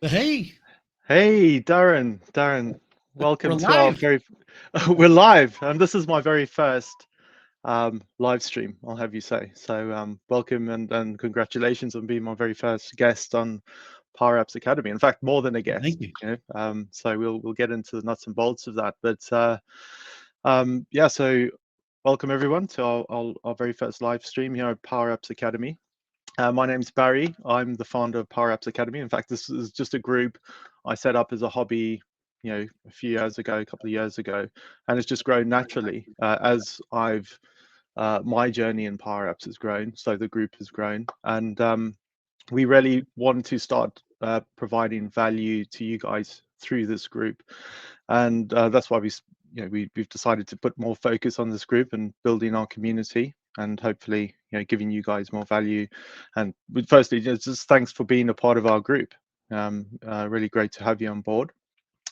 Hey, Hey, Darren, we're welcome to our live. very, we're live, and this is my very first live stream, I'll have you say. So, welcome and congratulations on being my very first guest on Power Apps Academy. In fact, more than a Thank guest, you. So we'll get into the nuts and bolts of that. But yeah, so welcome everyone to our very first live stream here at Power Apps Academy. My name's Barry. I'm the founder of Power Apps Academy. In fact, this is just a group I set up as a hobby, a few years ago, a couple of years ago, and it's just grown naturally as I've my journey in Power Apps has grown. So the group has grown, and we really want to start providing value to you guys through this group, and that's why we've decided to put more focus on this group and building our community, and hopefully giving you guys more value. And firstly, just thanks for being a part of our group. Really great to have you on board.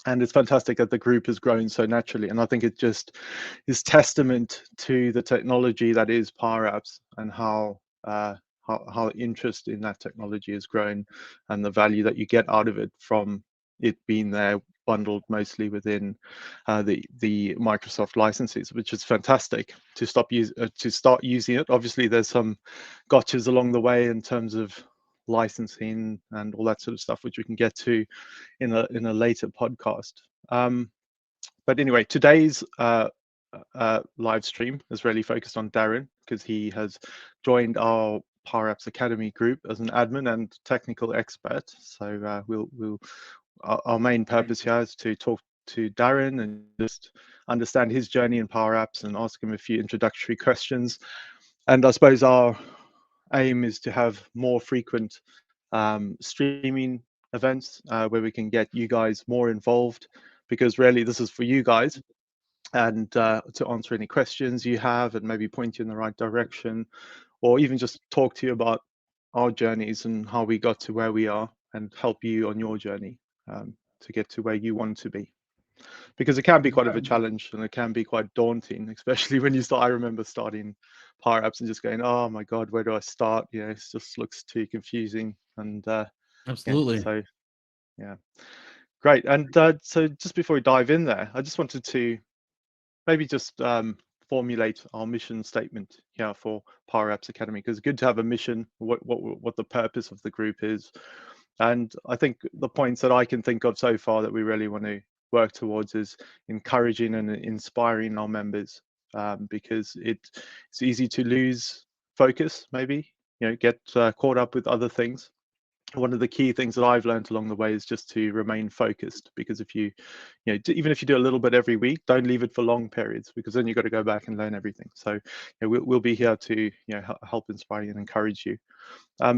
And it's fantastic that the group has grown so naturally. And I think it just is testament to the technology that is Power Apps, and how interest in that technology has grown, and the value that you get out of it from it being there, bundled mostly within the Microsoft licenses, which is fantastic to start using it. Obviously, there's some gotchas along the way in terms of licensing and all that sort of stuff, which we can get to in a later podcast. Um, but anyway, today's live stream is really focused on Darren, because he has joined our Power Apps Academy group as an admin and technical expert. So our main purpose here is to talk to Darren and just understand his journey in Power Apps and ask him a few introductory questions. And I suppose our aim is to have more frequent streaming events where we can get you guys more involved, because really this is for you guys, and to answer any questions you have and maybe point you in the right direction, or even just talk to you about our journeys and how we got to where we are, and help you on your journey to get to where you want to be. Because it can be quite of a challenge, and it can be quite daunting, especially when you start. I remember starting Power Apps and just going, oh my God, where do I start? It just looks too confusing. And Absolutely. so yeah, great. And so just before we dive in there, I just wanted to maybe just formulate our mission statement here for Power Apps Academy, because it's good to have a mission, what the purpose of the group is. And I think the points that I can think of so far that we really want to work towards is encouraging and inspiring our members, because it's easy to lose focus, maybe, get caught up with other things. One of the key things that I've learned along the way is just to remain focused, because if even if you do a little bit every week, don't leave it for long periods, because then you've got to go back and learn everything. So we'll be here to help inspire you and encourage you.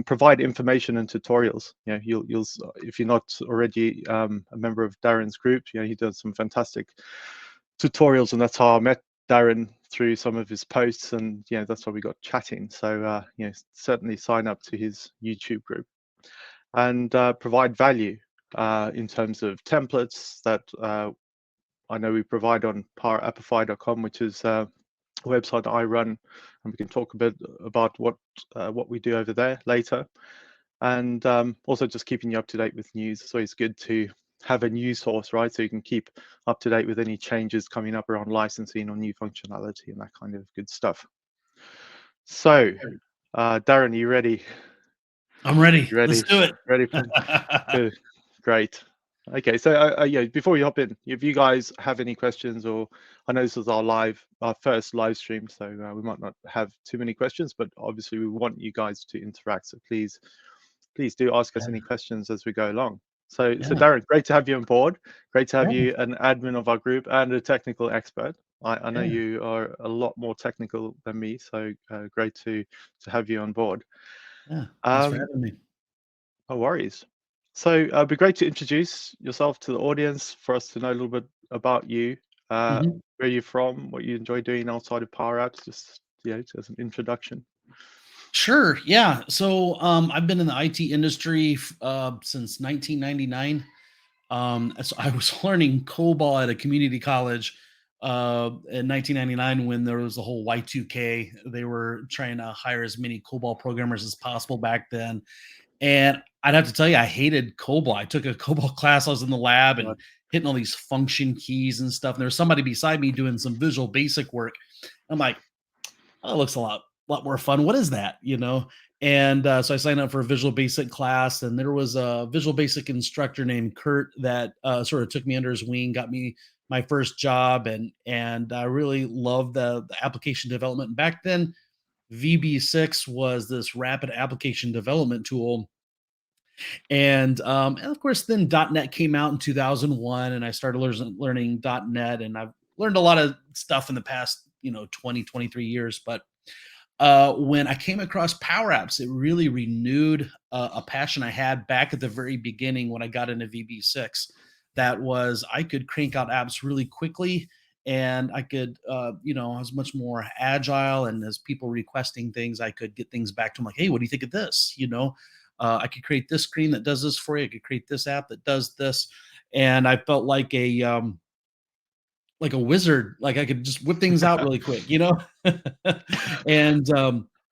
Provide information and tutorials. You'll if you're not already a member of Darren's group, he does some fantastic tutorials, and that's how I met Darren, through some of his posts, and that's why we got chatting. So certainly sign up to his YouTube group, and provide value in terms of templates that I know we provide on powerappify.com, which is a website that I run, and we can talk a bit about what we do over there later. And also just keeping you up to date with news. So it's good to have a news source, right? So you can keep up to date with any changes coming up around licensing or new functionality and that kind of good stuff. So, Darren, are you ready? I'm ready. You Let's ready? do it. Ready for good? Great. Okay, so yeah, before we hop in, if you guys have any questions, or I know this is our first live stream, so we might not have too many questions, but obviously we want you guys to interact. So please do ask us any questions as we go along. So Yeah. Darren, great to have you on board. Great to have Yeah. you an admin of our group and a technical expert. I know Yeah. you are a lot more technical than me, so great to have you on board. Yeah. Thanks for Um, having me. no worries. So it'd be great to introduce yourself to the audience, for us to know a little bit about you, Mhm. where you're from, what you enjoy doing outside of Power Apps, just as an introduction. Sure. Yeah. So I've been in the IT industry since 1999. So I was learning COBOL at a community college in 1999 when there was the whole Y2K. They were trying to hire as many COBOL programmers as possible back then. And I'd have to tell you, I hated COBOL. I took a COBOL class. I was in the lab and Right. hitting all these function keys and stuff. And there was somebody beside me doing some Visual Basic work. I'm like, oh, it looks a lot more fun. What is that? And so I signed up for a Visual Basic class, and there was a Visual Basic instructor named Kurt that sort of took me under his wing, got me my first job, and I really loved the application development. Back then, VB6 was this rapid application development tool, and of course, then .NET came out in 2001, and I started learning .NET, and I've learned a lot of stuff in the past 20, 23 years. But when I came across Power Apps, it really renewed a passion I had back at the very beginning when I got into VB6. That was, I could crank out apps really quickly, and I could, I was much more agile. And as people requesting things, I could get things back to them like, hey, what do you think of this? I could create this screen that does this for you. I could create this app that does this, and I felt like a wizard. Like I could just whip things out really quick. And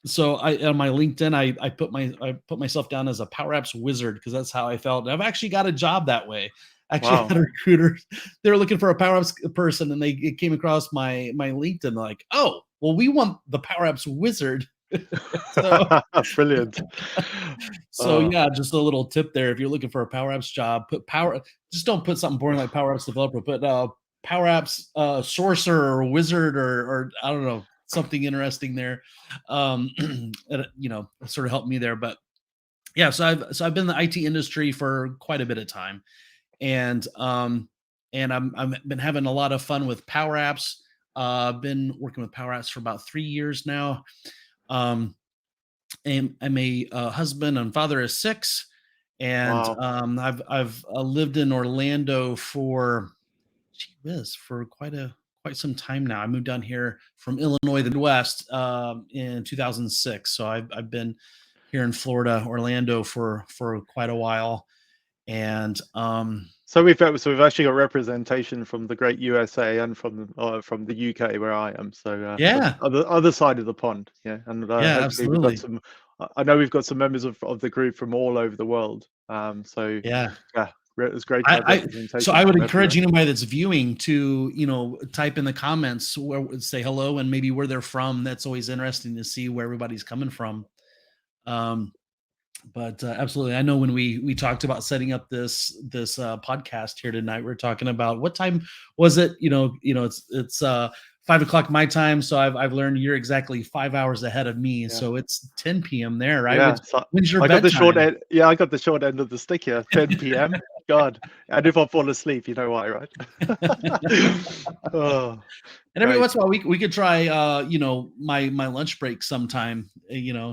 so I on my LinkedIn, I put myself down as a Power Apps wizard because that's how I felt. And I've actually got a job that way. Actually, Wow. had a recruiter. They were looking for a Power Apps person, and they came across my LinkedIn. Like, oh, well, we want the Power Apps wizard. So Brilliant. so Oh, yeah, just a little tip there. If you're looking for a Power Apps job, just don't put something boring like Power Apps developer. Put Power Apps sorcerer or wizard, or I don't know, something interesting there. Sort of helped me there. But yeah, so I've been in the IT industry for quite a bit of time, and I'm been having a lot of fun with Power Apps. I've been working with Power Apps for about 3 years now. Um, and I'm a husband and father of six, and wow. I've lived in Orlando for, gee whiz, for quite some time now. I moved down here from Illinois, the Midwest, in 2006. So I've been here in Florida, Orlando, for quite a while, and So we've actually got representation from the great USA and from the UK where I am. So yeah, other side of the pond, yeah. And yeah, hopefully we've got absolutely, some. I know we've got some members of the group from all over the world. So yeah. yeah, it's great to have I so representation I would from encourage everywhere. anybody that's viewing to, type in the comments where say hello and maybe where they're from. That's always interesting to see where everybody's coming from. Um, but absolutely, I know when we talked about setting up this podcast here tonight, we are talking about what time was it? It's 5 o'clock my time, so I've learned you're exactly 5 hours ahead of me. Yeah. So it's 10 p.m. there, right? Yeah, so When's your I got the short bedtime? end. Yeah, I got the short end of the stick here. 10 p.m. God, and if I fall asleep, you know why, right? Oh, And every great. once in a while, we could try, my lunch break sometime,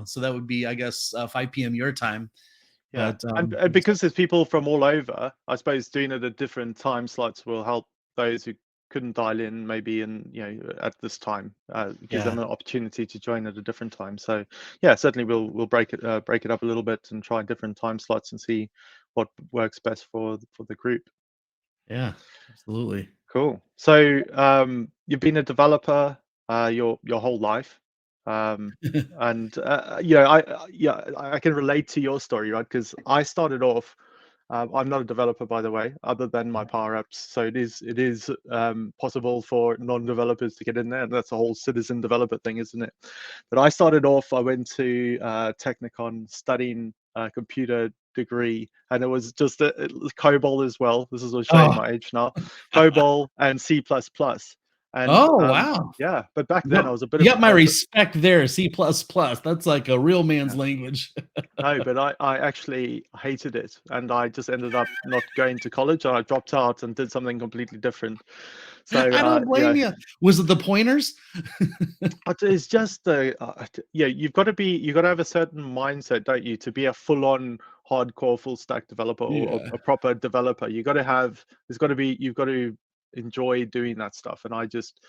so that would be, I guess, 5 p.m. your time. Yeah, But and because there's people from all over, I suppose doing it at different time slots will help those who couldn't dial in maybe at this time. Give yeah, them an opportunity to join at a different time. So yeah, certainly we'll break it up a little bit and try different time slots and see what works best for the group. yeah, absolutely. Cool. So you've been a developer your whole life, and I can relate to your story, right? Because I started off. I'm not a developer, by the way, other than my Power Apps. So it is possible for non-developers to get in there, and that's a whole citizen developer thing, isn't it? But I started off. I went to Technicon studying a computer degree, and it was just COBOL as well. This is showing Oh, my age now. COBOL and C++. And oh, wow. yeah, but back then Yep. I was a bit You of got my respect there, C++. That's like a real man's yeah. language. No, but I actually hated it, and I just ended up not going to college. I dropped out and did something completely different. So I don't blame you. Was it the pointers? it's just yeah, you've got to have a certain mindset, don't you, to be a full-on hardcore full stack developer or Yeah. a proper developer. You've got to enjoy doing that stuff, and I just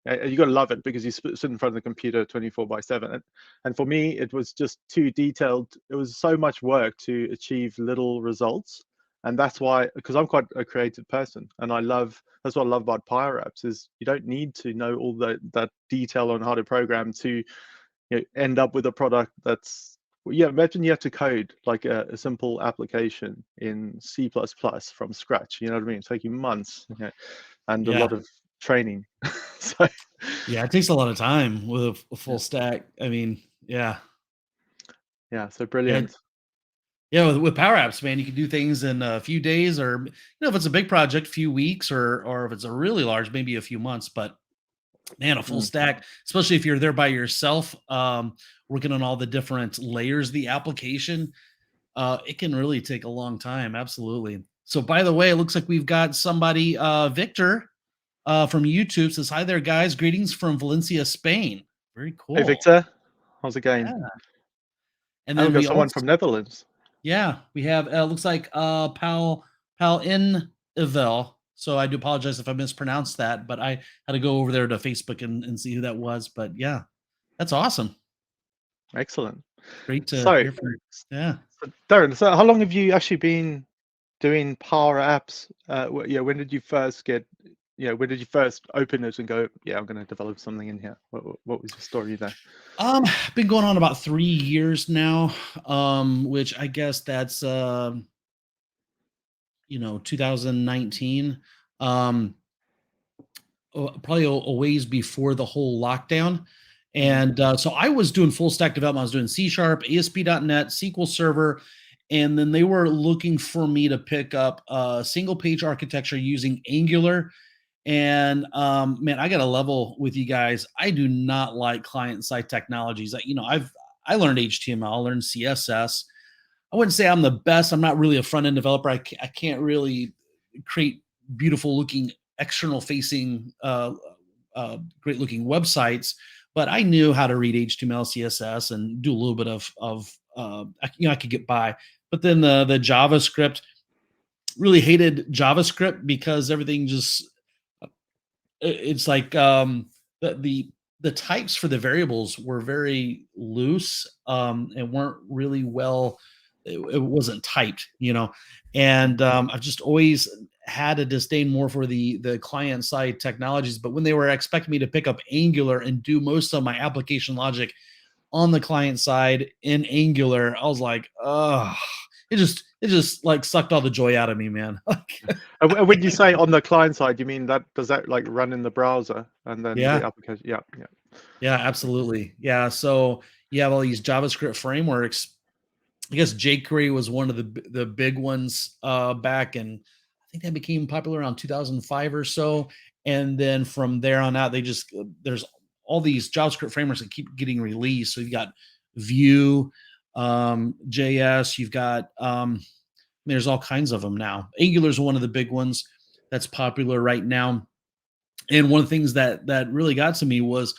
you got to love it because you sit in front of the computer 24/7. And for me, it was just too detailed. It was so much work to achieve little results, and that's why, because I'm quite a creative person, and that's what I love about Power Apps is you don't need to know all that detail on how to program to end up with a product that's Well, yeah, imagine you have to code like a simple application in C++ from scratch. You know what I mean? It's taking months, and a Yeah. lot of training. So Yeah. It takes a lot of time with a full stack. I mean, yeah. yeah, so Yeah. brilliant. Yeah, with Power Apps, man, you can do things in a few days, or if it's a big project, few weeks, or if it's a really large, maybe a few months. But man, a full Mm. stack, especially if you're there by yourself, working on all the different layers of the application, it can really take a long time. Absolutely. So, by the way, it looks like we've got somebody, Victor, from YouTube says, "Hi there, guys. Greetings from Valencia, Spain." Very Hey cool. Victor, how's it going? Yeah. And And we've then got we someone also, from Netherlands. yeah, we have, looks like, Pal in Evel. So I do apologize if I mispronounced that, but I had to go over there to Facebook and see who that was. But yeah, that's awesome. Excellent. Great to So, hear from you. Yeah. Darren, so how long have you actually been doing Power Apps? Yeah, when did you first get? When did you first open it and go, yeah, I'm going to develop something in here? What was your story there? Been going on about 3 years now. Which I guess that's 2019. Um, Probably a ways before the whole lockdown. Mm. And so I was doing full stack development. I was doing C Sharp, ASP.NET, SQL Server, and then they were looking for me to pick up single page architecture using Angular. And man, I got to level with you guys. I do not like client side technologies. I learned HTML, learned CSS. I wouldn't say I'm the best. I'm not really a front end developer. I can't really create beautiful looking external facing, great looking websites, but I knew how to read HTML, CSS, and do a little bit I could get by. But then the JavaScript, really hated JavaScript because everything just it's like the types for the variables were very loose, and weren't really well, it wasn't typed, and I've just always had a disdain more for the client side technologies. But when they were expecting me to pick up Angular and do most of my application logic on the client side in Angular, I was like, oh, it just like sucked all the joy out of me, man. And when you say on the client side, you mean that does that like run in the browser and then Yeah. the application? Yeah, yeah. Yeah, absolutely. Yeah, so you have all these JavaScript frameworks. I guess jQuery was one of the big ones, back, and I think that became popular around 2005 or so. And then from there on out, there's all these JavaScript frameworks that keep getting released. So you've got Vue, JS. You've got, there's all kinds of them now. Angular is one of the big ones that's popular right now. And one of the things that really got to me was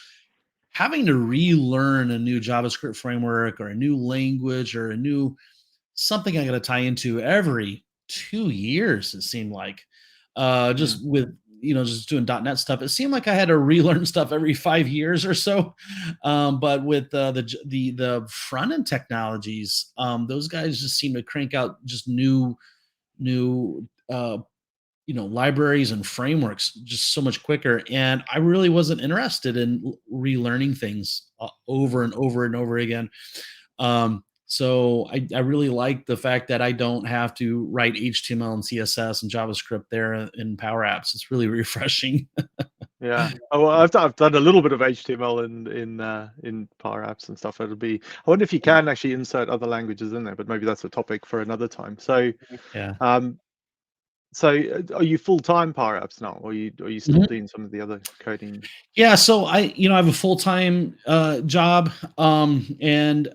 having to relearn a new JavaScript framework or a new language or a new something I got to tie into every 2 years. It seemed like, Mm. just with just doing .NET stuff. It seemed like I had to relearn stuff every 5 years or so. But with the front end technologies, those guys just seem to crank out just new libraries and frameworks just so much quicker. And I really wasn't interested in relearning things, over and over and over again. So I really like the fact that I don't have to write HTML and CSS and JavaScript there in Power Apps. It's really refreshing. Yeah. Oh, well, I've done a little bit of HTML in Power Apps and stuff. I wonder if you can actually insert other languages in there, but maybe that's a topic for another time. So, Yeah. um, are you full-time Power Apps now, or are you still Mhm. doing some of the other coding? Yeah. So I have a full time job, and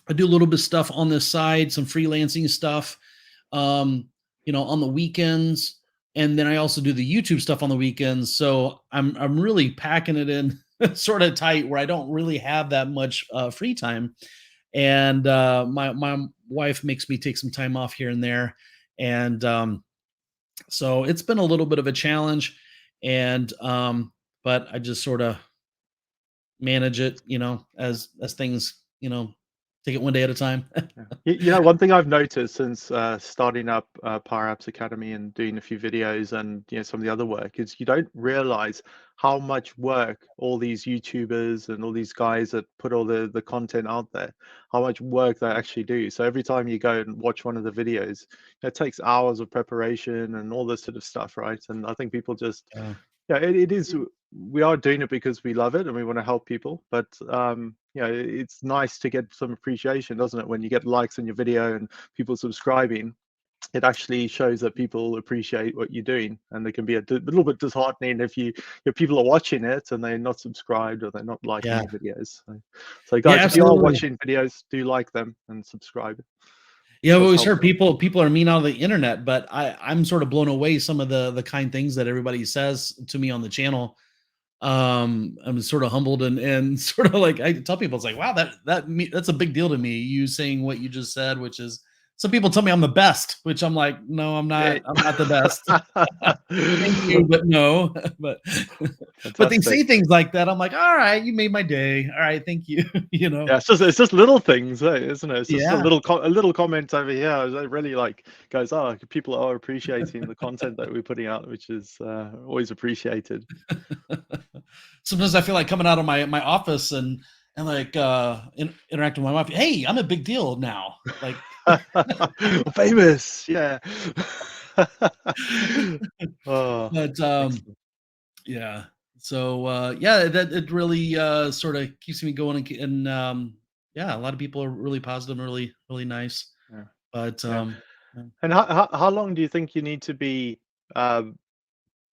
I do a little bit of stuff on this side, some freelancing stuff, on the weekends, and then I also do the YouTube stuff on the weekends. So I'm really packing it in sort of tight where I don't really have that much free time. And my wife makes me take some time off here and there, and so it's been a little bit of a challenge, and but I just sort of manage it, as things, take it one day at a time. Yeah. You know, one thing I've noticed since starting up Power Apps Academy and doing a few videos and some of the other work is you don't realize how much work all these YouTubers and all these guys that put all the content out there, how much work they actually do. So every time you go and watch one of the videos, it takes hours of preparation and all this sort of stuff, right? And I think people just Yeah. yeah, it is. We are doing it because we love it and we want to help people. But it's nice to get some appreciation, doesn't it? When you get likes on your video and people subscribing, it actually shows that people appreciate what you're doing. And it can be a little bit disheartening if people are watching it and they're not subscribed or they're not liking Yeah. your videos. So Yeah, guys, if you are absolutely. watching videos, do like them and subscribe. Yeah, I've That's always heard helpful. people are mean on the internet, but I'm sort of blown away some of the kind things that everybody says to me on the channel. I'm sort of humbled and sort of like I tell people it's like, wow, that's a big deal to me. You saying what you just said, which is some people tell me I'm the best, which I'm like, no, I'm not. Yeah. I'm not the best. Thank you, but no. but but they Fantastic. say things like that. I'm like, all right, you made my day. All right, thank you. Yeah, it's just little things, isn't it? It's just a Yeah. little comment over here that really like goes, oh, people are appreciating the content that we're putting out, which is always appreciated. Sometimes I feel like coming out of my office and like interacting with my wife. Hey, I'm a big deal now. Like, Famous, yeah. Oh, but excellent. yeah. So yeah, that it really sort of keeps me going and yeah, a lot of people are really positive and really nice. Yeah, But yeah. yeah. And how long do you think you need to be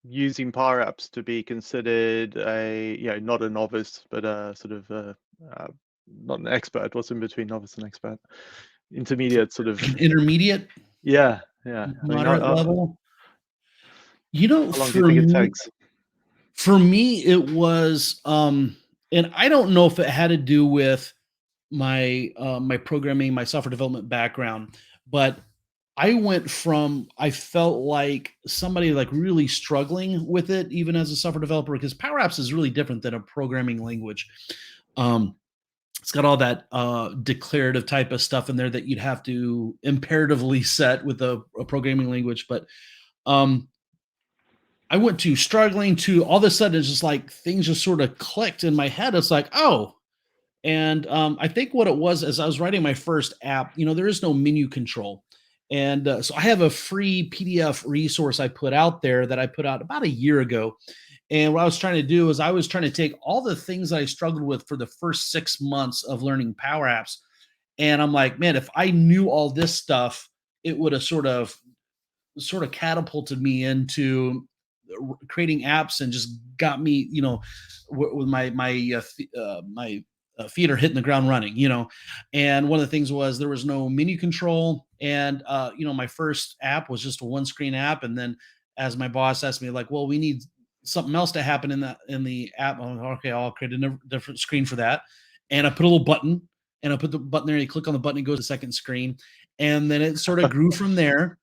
using Power Apps to be considered not a novice, but a sort of uh, not an expert? What's in between novice and expert? Intermediate, sort of. Like an intermediate, Yeah, yeah. I mean, moderate level. You know, how long do you think it takes? for me it was and I don't know if it had to do with my programming, my software development background, but I felt like somebody like really struggling with it even as a software developer because Power Apps is really different than a programming language. Um it's got all that declarative type of stuff in there that you'd have to imperatively set with a programming language, but um I went to struggling to all of a sudden it's just like things just sort of clicked in my head. It's like, oh, and I think what it was as I was writing my first app, there is no menu control. And so I have a free PDF resource I put out there that I put out about a year ago. And what I was trying to do is I was trying to take all the things that I struggled with for the first 6 months of learning Power Apps. And I'm like, man, if I knew all this stuff, it would have sort of catapulted me into creating apps and just got me, with my feet are hitting the ground running, And one of the things was there was no menu control, and my first app was just a one screen app, and then as my boss asked me, like, well, we need something else to happen in the app. I'm like, okay, I'll create a different screen for that, and I put a little button, and I put the button there, and you click on the button, it goes to the second screen, and then it sort of grew from there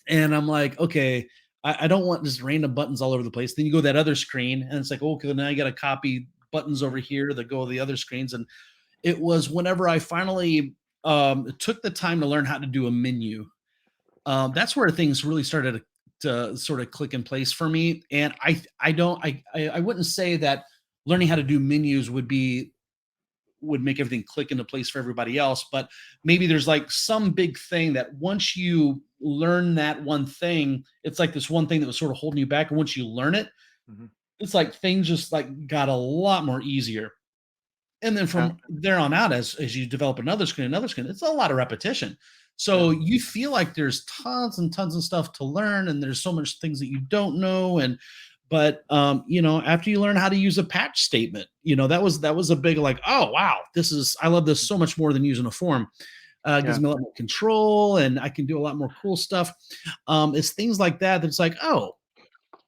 and I'm like, okay, I don't want just random buttons all over the place. Then you go to that other screen, and it's like, okay, now you got to copy buttons over here that go to the other screens. And it was whenever I finally took the time to learn how to do a menu. That's where things really started to sort of click in place for me. And I wouldn't say that learning how to do menus would make everything click into place for everybody else. But maybe there's like some big thing that once you learn that one thing, it's like this one thing that was sort of holding you back. And once you learn it, Mhm. it's like things just like got a lot more easier. And then Yeah, from there on out, as you develop another screen, it's a lot of repetition. yeah, So you feel like there's tons and tons of stuff to learn, and there's so much things that you don't know. And but after you learn how to use a patch statement, that was a big like, oh wow, I love this so much more than using a form. It gives yeah, me a lot more control, and I can do a lot more cool stuff. It's things like that that's like, oh,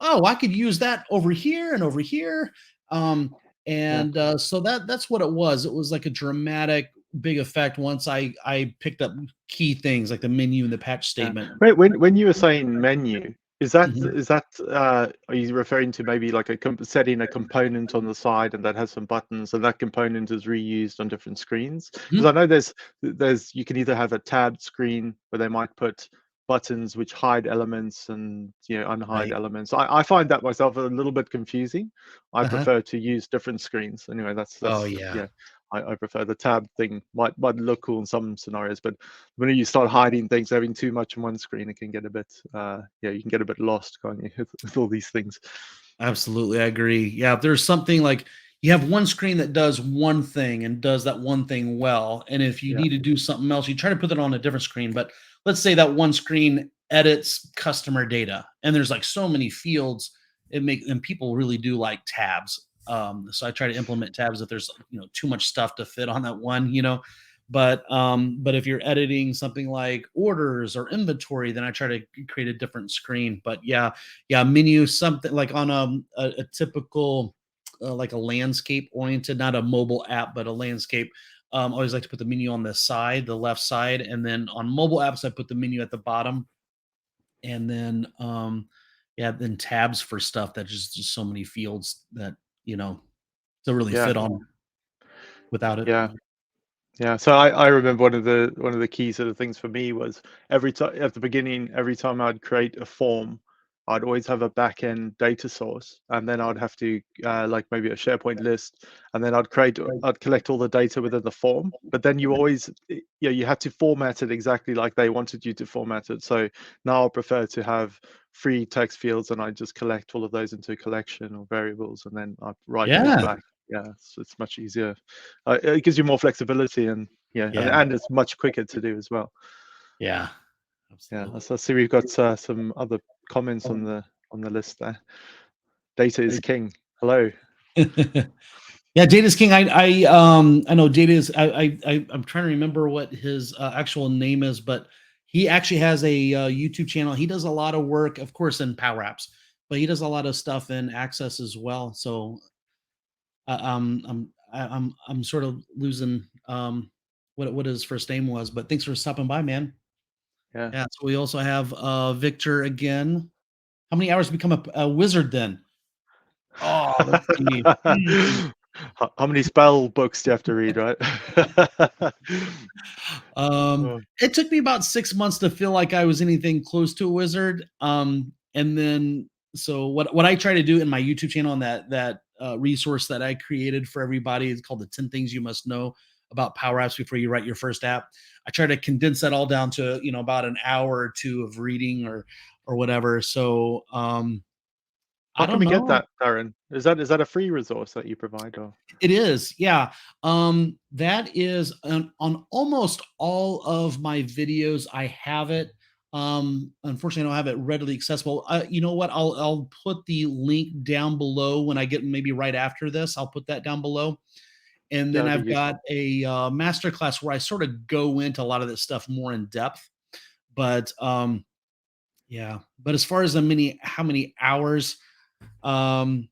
I could use that over here and over here. Um, yeah. and so that's what it was. It was like a dramatic big effect once I picked up key things like the menu and the patch Yeah. statement. Wait, when you were saying menu, Mhm. are you referring to maybe like setting a component on the side and that has some buttons and that component is reused on different screens? Because I Mhm. know you can either have a tabbed screen where they might put buttons which hide elements and unhide Right. elements. I find that myself a little bit confusing. I Uh-huh. prefer to use different screens. Anyway, Oh, that's yeah. yeah. I prefer the tab thing. Might look cool in some scenarios, but when you start hiding things, having too much on one screen, it can get a bit, you can get a bit lost, can't you, with all these things? Absolutely, I agree. Yeah, if there's something like you have one screen that does one thing and does that one thing well, and if you Yeah, need to do something else, you try to put it on a different screen. But let's say that one screen edits customer data, and there's like so many fields. And people really do like tabs. So I try to implement tabs if there's too much stuff to fit on that one. But if you're editing something like orders or inventory, then I try to create a different screen. But yeah, menu something like on a typical like a landscape oriented, not a mobile app, but a landscape. I always like to put the menu on the side, the left side, and then on mobile apps, I put the menu at the bottom, and then yeah, then tabs for stuff that just so many fields that you know to really yeah, fit on without it. yeah. Yeah, so I remember one of the key sort of things for me was every time at the beginning, every time I'd create a form, I'd always have a back-end data source, and then I'd have to like maybe a SharePoint list, and then I'd collect all the data within the form. But then you had to format it exactly like they wanted you to format it. So now I prefer to have free text fields, and I just collect all of those into a collection or variables, and then I write those Yeah, back. Yeah, it's much easier. It gives you more flexibility and yeah, and, yeah, and it's much quicker to do as well. yeah, Yeah, absolutely. I see we've got some other comments on the list there. Data is king. Hello. Yeah, Jada's King. I know Jada is. I'm trying to remember what his actual name is, but he actually has a YouTube channel. He does a lot of work, of course, in Power Apps, but he does a lot of stuff in Access as well. So I'm sort of losing what his first name was, but thanks for stopping by, man. Yeah. Yeah. So we also have Victor again. How many hours to become a wizard then? Oh, let's see. Hmm. How many spell books do you have to read, right? Oh, It took me about 6 months to feel like I was anything close to a wizard. And then so what I try to do in my YouTube channel and that resource that I created for everybody is called the 10 things you must know about Power Apps before you write your first app. I try to condense that all down to, about an hour or two of reading or whatever. So how I can don't we get know. that, Darren? Is that a free resource that you provide or? It is, yeah. That is on almost all of my videos. I have it. Unfortunately, I don't have it readily accessible. You know what? I'll put the link down below when I get maybe right after this. I'll put that down below, and Yeah, then that'd be I've got useful. a master class where I sort of go into a lot of this stuff more in depth. But yeah. But as far as how many hours, um,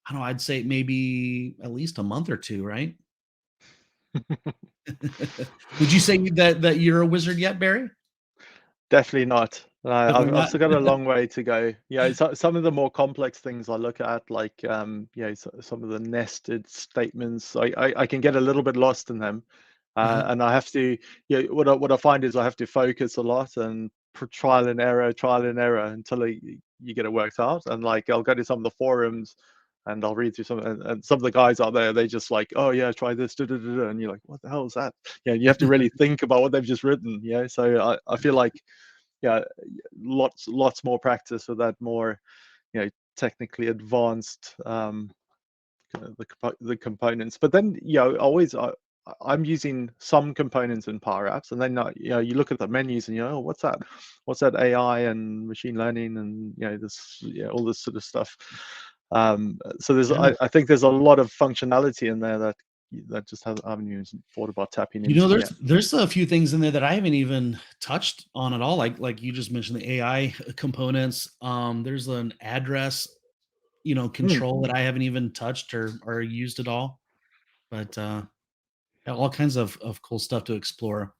I don't know. I'd say maybe at least a month or two, right? Would you say that you're a wizard yet, Barry? Definitely not. Definitely I've not. still got a long way to go. Yeah, some of the more complex things I look at, like some of the nested statements, I can get a little bit lost in them, Uh-huh. and I have to. Yeah, what I find is I have to focus a lot and trial and error until you get it worked out. And like I'll go to some of the forums. And I'll read through and some of the guys out there, they just like, oh yeah, try this, da, da, da, da. And you're like, what the hell is that? Yeah, you have to really think about what they've just written. Yeah, so I feel like yeah, lots more practice with that more technically advanced the components. But then always I'm using some components in Power Apps, and then you look at the menus and oh, what's that AI and machine learning and this all this sort of stuff. So Yeah. I think there's a lot of functionality in there that just I haven't even thought about tapping into There's yet. there's a few things in there that I haven't even touched on at all. Like you just mentioned the AI components. There's an address, Hmm. control that I haven't even touched or used at all. But yeah, all kinds of cool stuff to explore.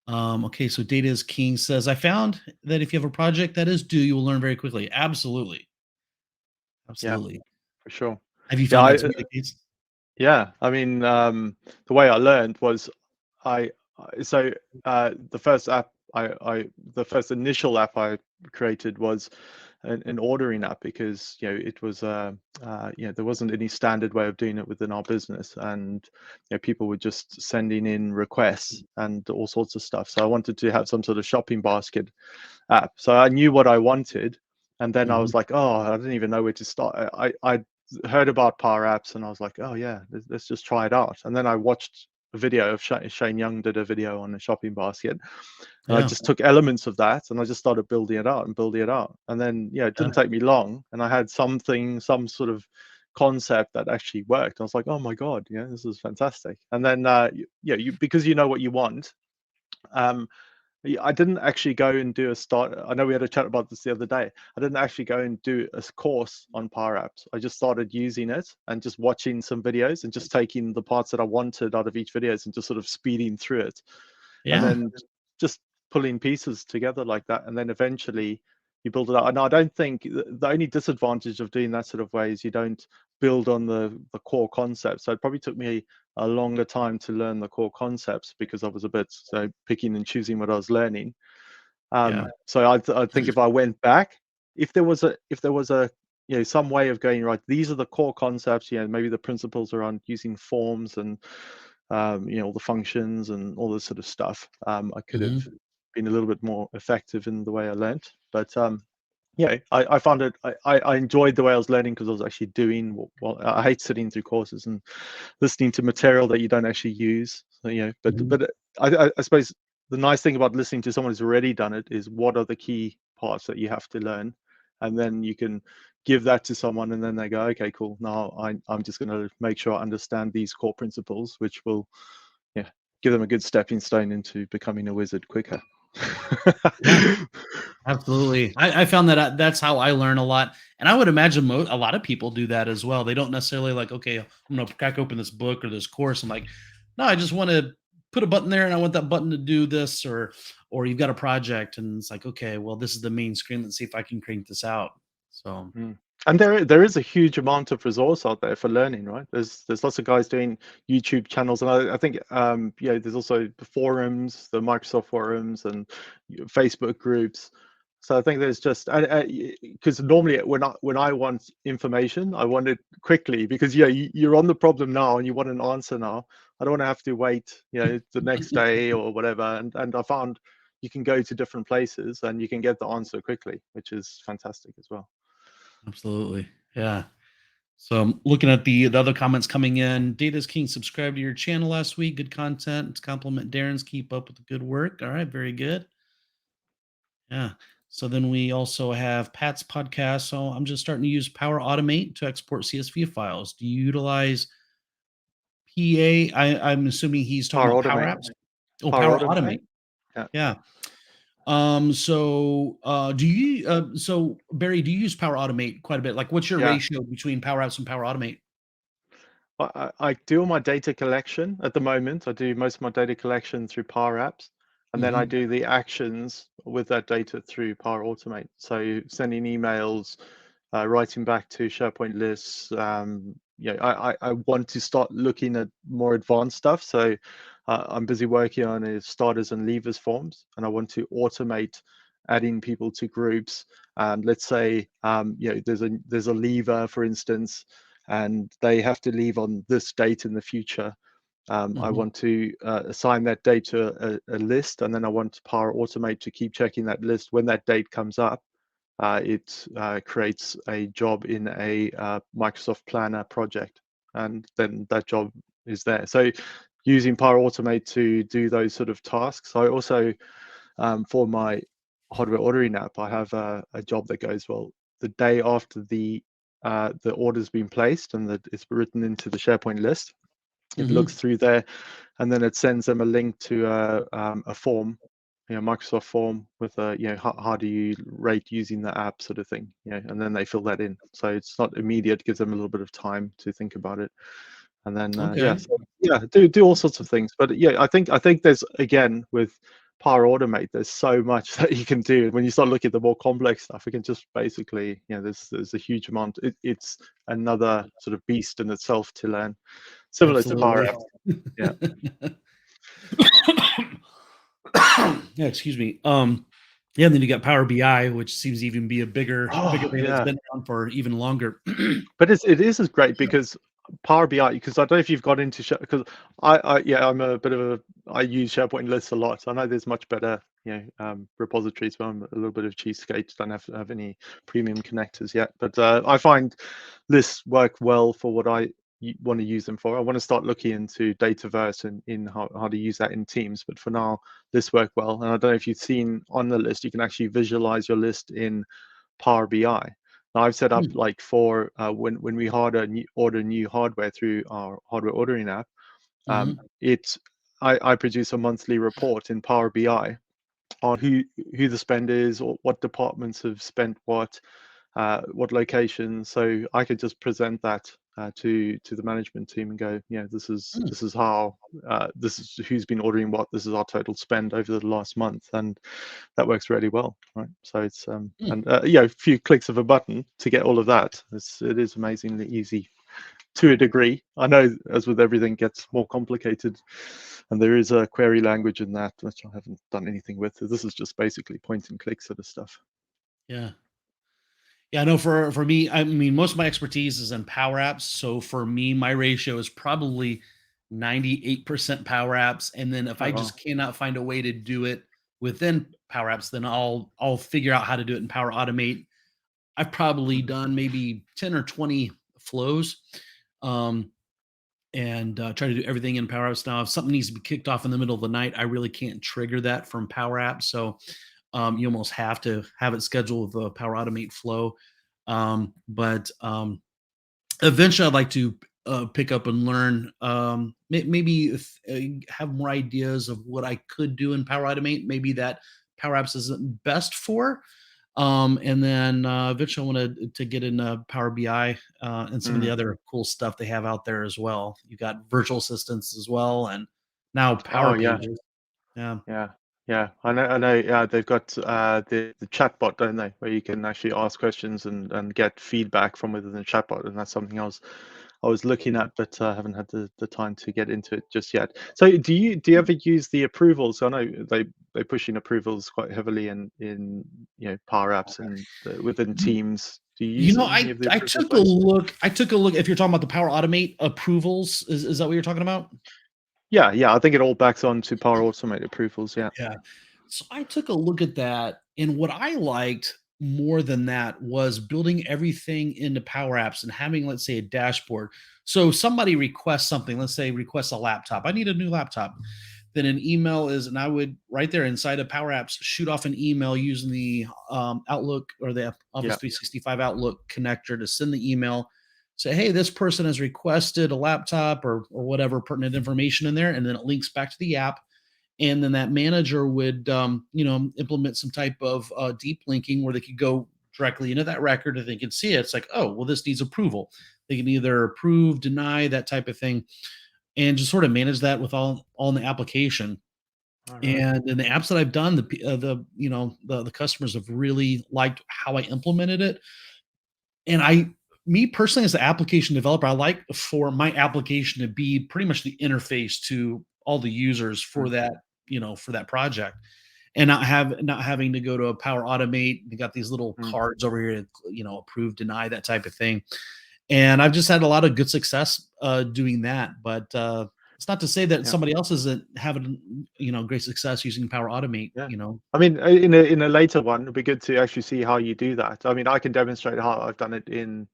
Okay, so Data is King says, I found that if you have a project that is due, you will learn very quickly. Absolutely. Yeah, Absolutely. for sure. Have you Yeah, found that to be the case? yeah. I mean, the way I learned was I so the first app the first initial app I created was an ordering app, because it was there wasn't any standard way of doing it within our business, and people were just sending in requests and all sorts of stuff. So I wanted to have some sort of shopping basket app. So I knew what I wanted, and then I Mhm. was like, oh, I didn't even know where to start. I heard about Power Apps, and I was like, oh yeah, let's just try it out. And then I watched a video of Shane Young did a video on a shopping basket, and I Yeah. just took elements of that and I just started building it out and building it out. And then it Yeah. didn't take me long, and I had some sort of concept that actually worked. I was like, oh my god, yeah, this is fantastic. And then you because you know what you want. Um, I didn't actually go and do a start. I know we had a chat about this the other day. I didn't actually go and do a course on Power Apps. I just started using it and just watching some videos and just taking the parts that I wanted out of each videos and just sort of speeding through it, and Yeah. then just pulling pieces together like that, and then eventually you build it out. And I don't think the only disadvantage of doing that sort of way is you don't build on the core concepts. So it probably took me a longer time to learn the core concepts because I was a bit picking and choosing what I was learning. Yeah. So I think if I went back, if there was a some way of going, right, these are the core concepts, maybe the principles around using forms and all the functions and all this sort of stuff, I could have Mhm. been a little bit more effective in the way I learned. But I found it. I enjoyed the way I was learning because I was actually doing. Well, I hate sitting through courses and listening to material that you don't actually use. So, Mhm. but I suppose the nice thing about listening to someone who's already done it is what are the key parts that you have to learn, and then you can give that to someone, and then they go, okay, cool. Now I'm just going to make sure I understand these core principles, which will give them a good stepping stone into becoming a wizard quicker. Yeah. Absolutely. I found that that's how I learn a lot. And I would imagine a lot of people do that as well. They don't necessarily like, okay, I'm going to crack open this book or this course. I'm like, no, I just want to put a button there and I want that button to do this, or you've got a project and it's like, okay, well, this is the main screen. Let's see if I can crank this out. So, Mm. And there is a huge amount of resource out there for learning, right? There's lots of guys doing YouTube channels, and I think there's also the forums, the Microsoft forums, and Facebook groups. So I think there's just because normally when I want information, I want it quickly, because you're on the problem now and you want an answer now. I don't want to have to wait the next day or whatever. And I found you can go to different places and you can get the answer quickly, which is fantastic as well. absolutely. Yeah. So I'm looking at the other comments coming in. Data's King subscribed to your channel last week. Good content. It's compliment Darren's. Keep up with the good work. All right, very good. Yeah. So then we also have Pat's podcast. So I'm just starting to use Power Automate to export CSV files. Do you utilize PA? I'm assuming he's talking Power about Power Automate. Apps. Oh, Power Power Automate. Automate. Yeah. Yeah. So Barry, do you use Power Automate quite a bit? Like what's your Yeah. ratio between Power Apps and Power Automate? I do all my data collection at the moment. I do most of my data collection through Power Apps, and then I Hmm. do the actions with that data through Power Automate. So sending emails, writing back to SharePoint lists. I want to start looking at more advanced stuff. So I'm busy working on a starters and leavers forms, and I want to automate adding people to groups. And let's say there's a leaver, for instance, and they have to leave on this date in the future. I Hmm. want to assign that date to a list, and then I want Power Automate to keep checking that list. When that date comes up, it creates a job in a Microsoft Planner project, and then that job is there. So using Power Automate to do those sort of tasks. I also, for my hardware ordering app, I have a job that goes, well, the day after the order's been placed and that it's written into the SharePoint list, it looks Hmm. through there, and then it sends them a link to a form, Microsoft form with how do you rate using the app, sort of thing, and then they fill that in. So it's not immediate, gives them a little bit of time to think about it, and then Okay. so, do all sorts of things. But yeah, I think there's, again, with Power Automate, there's so much that you can do. When you start looking at the more complex stuff, it can just basically, there's a huge amount. It's another sort of beast in itself to learn, similar to Power Absolutely. Apps. Yeah. Yeah, excuse me. Yeah, and then you got Power BI, which seems to even be a bigger Oh, thing that's yeah. been around for even longer. But it is great because Power BI, because I don't know if you've got into because yeah, I'm a bit of a I use SharePoint lists a lot. So I know there's much better repositories, but I'm a little bit of cheapskate. Don't have any premium connectors yet, but I find lists work well for what I want to use them for. I want to start looking into Dataverse and in how to use that in Teams, but for now, lists work well. And I don't know if you've seen on the list, you can actually visualize your list in Power BI. Now I've set up Hmm. like for when we order new hardware through our hardware ordering app, Mhm. it I produce a monthly report in Power BI on who the spend is, or what departments have spent what locations. So I could just present that to the management team and go, yeah, Mm. this is how this is who's been ordering what. This is our total spend over the last month, and that works really well, right? So it's Mm. a few clicks of a button to get all of that. It is amazingly easy to a degree. I know, as with everything, it gets more complicated, and there is a query language in that, which I haven't done anything with. This is just basically point and click sort of stuff. Yeah. Yeah, I know for me, I mean, most of my expertise is in Power Apps. So for me, my ratio is probably 98% Power Apps. And then if Oh I wow. just cannot find a way to do it within Power Apps, then I'll figure out how to do it in Power Automate. I've probably Mhm. done maybe 10 or 20 flows. Um, and try to do everything in Power Apps. Now, if something needs to be kicked off in the middle of the night, I really can't trigger that from Power Apps. So you almost have to have it scheduled with the Power Automate flow. But eventually, I'd like to pick up and learn. Maybe if, have more ideas of what I could do in Power Automate. Maybe that Power Apps isn't best for. And then eventually, I want to get in Power BI and some of the Mm. other cool stuff they have out there as well. You got virtual assistants as well, and now Oh Power yeah. Pages. Yeah. Yeah, yeah, I know. Yeah, they've got the chatbot, don't they, where you can actually ask questions and get feedback from within the chatbot, and that's something I was looking at, but haven't had the time to get into it just yet. So, do you ever use the approvals? I know they're pushing approvals quite heavily in Power Apps and within Teams. Do you You use know, any of the I approvals took a ways? look. I took a look. If you're talking about the Power Automate approvals, is that what you're talking about? Yeah, yeah, I think it all backs on to Power Automate approvals. Yeah. Yeah. So I took a look at that, and what I liked more than that was building everything into Power Apps and having, let's say, a dashboard. So somebody requests something, let's say requests a laptop. I need a new laptop. Then an email is, and I would right there inside of Power Apps shoot off an email using the Outlook or the Office Yeah. 365 Outlook connector to send the email. Say, hey, this person has requested a laptop or whatever pertinent information in there, and then it links back to the app, and then that manager would implement some type of deep linking where they could go directly into that record and they can see it. It's like, oh well, this needs approval. They can either approve, deny, that type of thing, and just sort of manage that with all in the application. All right. And in the apps that I've done, the customers have really liked how I implemented it. And me personally, as the application developer, I like for my application to be pretty much the interface to all the users Mm, for that project, and not having to go to a Power Automate. They got these little mm, cards over here, to, approve, deny, that type of thing. And I've just had a lot of good success doing that. But it's not to say that yeah. somebody else isn't having great success using Power Automate. Yeah. I mean, in a later one, it'd be good to actually see how you do that. I mean, I can demonstrate how I've done it in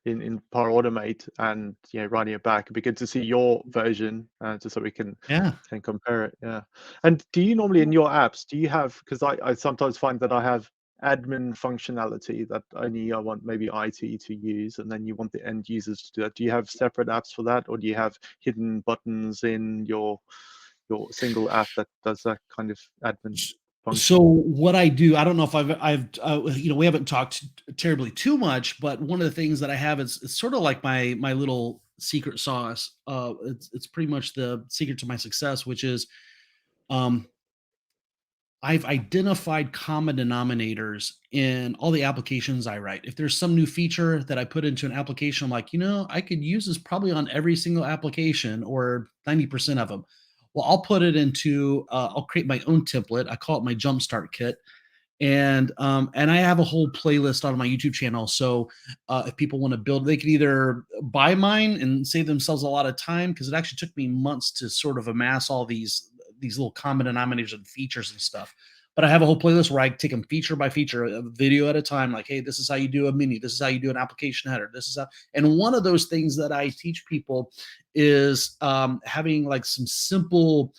in Power Automate, and writing it back. It'd be good to see your version, just so we Yeah. can compare it. Yeah. And do you normally in your apps, do you have, because I sometimes find that I have admin functionality that only I want maybe IT to use, and then you want the end users to do that. Do you have separate apps for that, or do you have hidden buttons in your single app that does that kind of admin So function? what I do, I don't know if I've we haven't talked terribly too much, but one of the things that I have is it's sort of like my little secret sauce. It's pretty much the secret to my success, which is um I've identified common denominators in all the applications I write. If there's some new feature that I put into an application, I'm like, I could use this probably on every single application or 90% of them. Well, I'll put it into, I'll create my own template. I call it my Jumpstart Kit, and I have a whole playlist on my YouTube channel. So if people want to build, they could either buy mine and save themselves a lot of time, because it actually took me months to sort of amass all these little common denominators and features and stuff. But I have a whole playlist where I take them feature by feature, a video at a time. Like, hey, this is how you do a menu. This is how you do an application header. This is how. And one of those things that I teach people is having like some simple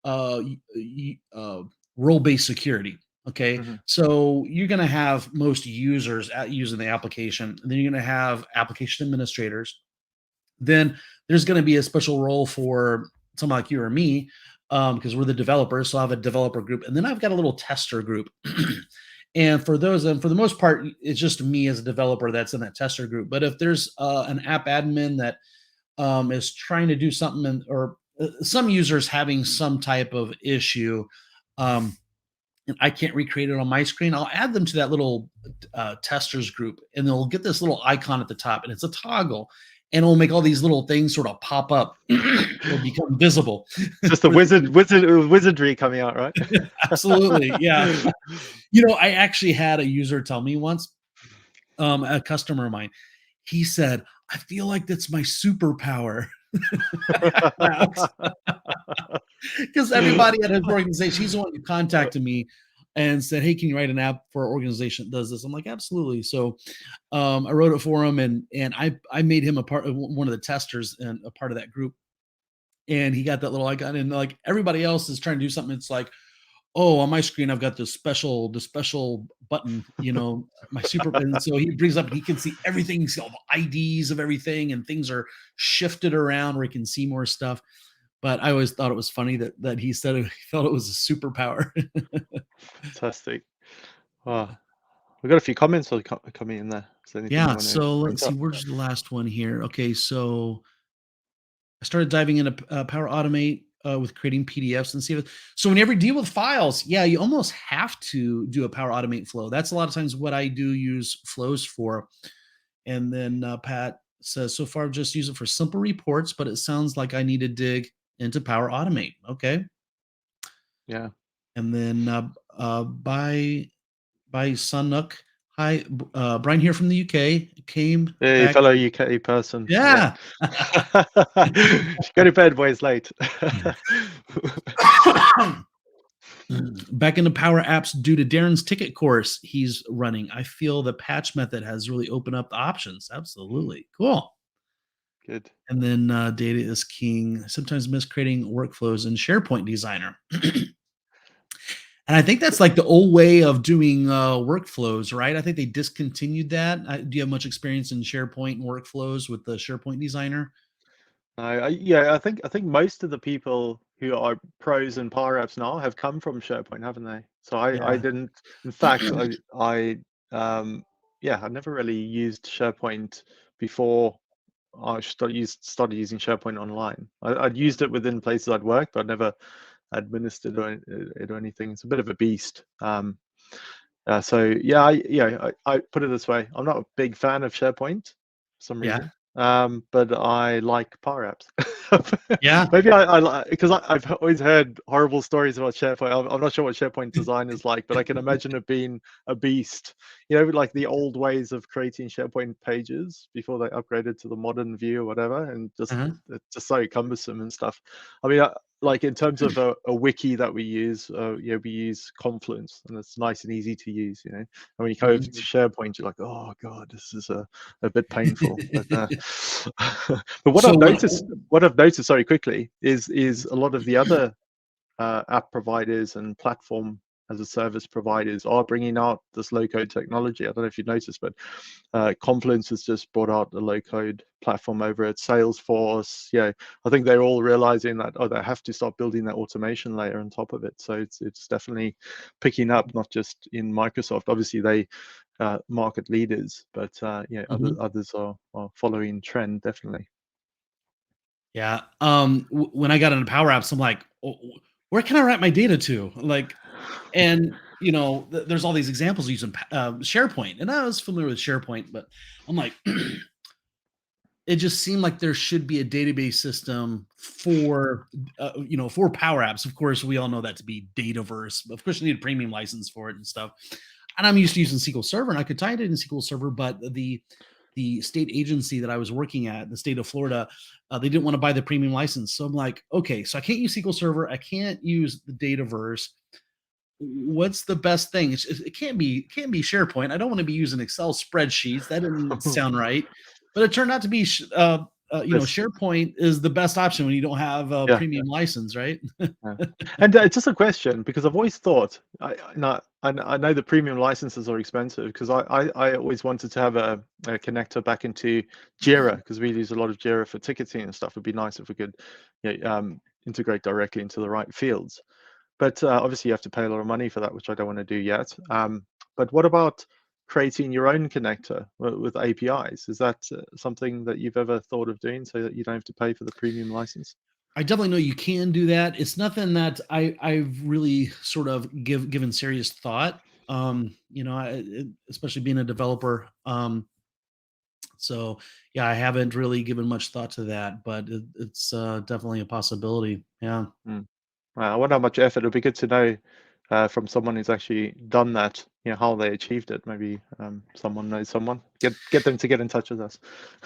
uh, role-based security. Okay, Hmm. so you're going to have most users using the application, and then you're going to have application administrators. Then there's going to be a special role for someone like you or me, because we're the developers. So I have a developer group, and then I've got a little tester group. And for those, and for the most part, it's just me as a developer that's in that tester group. But if there's an app admin that is trying to do something, or some users having some type of issue, um, and I can't recreate it on my screen, I'll add them to that little testers group, and they'll get this little icon at the top, and it's a toggle, and it'll make all these little things sort of pop up or become visible. Just the wizardry coming out, right? Absolutely, yeah. I actually had a user tell me once, a customer of mine, he said, "I feel like that's my superpower." I laughed. Because everybody at his organization, he's the one who contacted me and said, "Hey, can you write an app for our organization that does this?" I'm like, "Absolutely." So I wrote it for him, and I made him a part of one of the testers and a part of that group. And he got that little icon, and like everybody else is trying to do something. It's like, oh, on my screen, I've got the special button, my super. And so he brings up, he can see everything, see all the IDs of everything, and things are shifted around where he can see more stuff. But I always thought it was funny that he said he felt it was a superpower. Fantastic. Wow. We've got a few comments coming in there. Is there anything you Yeah, want to so bring let's see, up? where's the last one here? Okay, so I started diving into Power Automate with creating PDFs and see if so whenever you deal with files, yeah, you almost have to do a Power Automate flow. That's a lot of times what I do use flows for. And then Pat says, so far I've just used it for simple reports, but it sounds like I need to dig into Power Automate. Okay. Yeah. And then by Sunnook. Hi, Brian here from the UK. Came Hey, back. fellow UK person. Yeah. Yeah. Go to bed, boys, late. Back into Power Apps due to Darren's ticket course he's running. I feel the patch method has really opened up the options. Absolutely. Cool. Good. And then data is king. Sometimes miss creating workflows in SharePoint Designer. And I think that's like the old way of doing workflows, right? I think they discontinued that. Do you have much experience in SharePoint and workflows with the SharePoint Designer? Yeah, I think most of the people who are pros in Power Apps now have come from SharePoint, haven't they? So I Yeah. didn't. In fact, I yeah, I never really used SharePoint before I started using SharePoint online. I'd used it within places I'd worked, but I never administered it or anything. It's a bit of a beast. So yeah, I put it this way: I'm not a big fan of SharePoint for some Yeah. reason, but I like Power Apps. Yeah. Maybe I like because I've always heard horrible stories about SharePoint. I'm not sure what SharePoint design is like, but I can imagine it being a beast. Like the old ways of creating SharePoint pages before they upgraded to the modern view or whatever, and just Uh-huh. it's just so cumbersome and stuff. I mean, like in terms of a wiki that we use, we use Confluence, and it's nice and easy to use. And when you go over to Mhm. SharePoint, you're like, oh god, this is a bit painful. But but what So I've when noticed, sorry, quickly, is a lot of the other app providers and platform as a service providers are bringing out this low code technology. I don't know if you noticed, but Confluence has just brought out a low code platform over at Salesforce. Yeah, I think they're all realizing that they have to start building that automation layer on top of it. So it's definitely picking up, not just in Microsoft. Obviously, they market leaders, but Mhm. others are following trend definitely. Yeah. When I got into Power Apps, I'm like, oh, where can I write my data to? Like, and there's all these examples using SharePoint, and I was familiar with SharePoint, but I'm like, it just seemed like there should be a database system for Power Apps. Of course, we all know that to be Dataverse, but of course, you need a premium license for it and stuff. And I'm used to using SQL Server, and I could tie it in SQL Server, but the state agency that I was working at, the state of Florida, they didn't want to buy the premium license. So I'm like, okay, so I can't use SQL Server, I can't use the Dataverse. What's the best thing? It can't be SharePoint. I don't want to be using Excel spreadsheets. That didn't sound right. But it turned out to be This, SharePoint is the best option when you don't have a yeah. premium license, right? Yeah. And it's just a question because I've always thought I know the premium licenses are expensive because I always wanted to have a connector back into Jira because we use a lot of Jira for ticketing and stuff. It'd be nice if we could integrate directly into the right fields. But obviously you have to pay a lot of money for that, which I don't want to do yet. But what about creating your own connector with APIs? Is that something that you've ever thought of doing so that you don't have to pay for the premium license? I definitely know you can do that. It's nothing that I've really sort of given serious thought. Especially being a developer. So yeah, I haven't really given much thought to that, but it's definitely a possibility. Yeah. Mm. I wonder how much effort. It'd be good to know from someone who's actually done that. How they achieved it. Maybe someone knows someone. Get them to get in touch with us.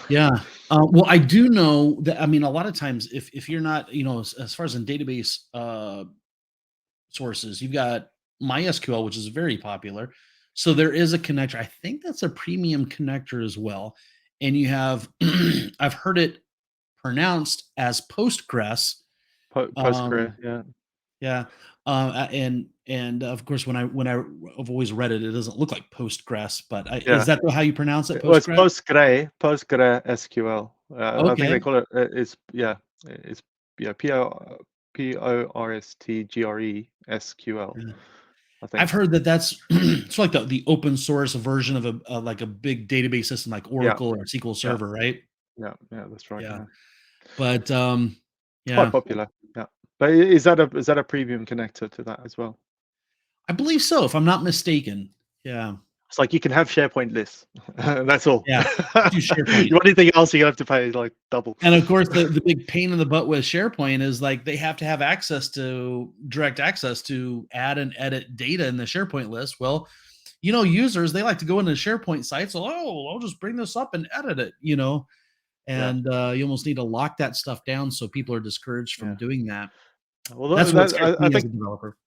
Yeah. Well, I do know that. I mean, a lot of times, if you're not, as far as in database sources, you've got MySQL, which is very popular. So there is a connector. I think that's a premium connector as well. And you have, I've heard it pronounced as Postgres. Postgre, Um, yeah. yeah. And of course, I've always read it, it doesn't look like Postgres, but is Yeah. that how you pronounce it? Well, it's Postgres? Postgre SQL. I think they Okay. call it. It's PORSTGRE SQL. Yeah. I I've think. heard that that's it's like the open source version of like a big database system like Yeah, Oracle or SQL yeah, Server, right? yeah. That's right. Yeah. Yeah, But it's quite yeah, popular. Yeah, but is that a premium connector to that as well? I believe so, if I'm not mistaken. Yeah. It's like you can have SharePoint lists. That's all. Yeah. Do You SharePoint. want anything else, you have to pay like double. And of course, the big pain in the butt with SharePoint is like they have to have direct access to add and edit data in the SharePoint list. Well, users, they like to go into SharePoint sites. So, I'll just bring this up and edit it. Yeah, And you almost need to lock that stuff down so people are discouraged from yeah. doing that. Well, That's what scares I me as think a developer.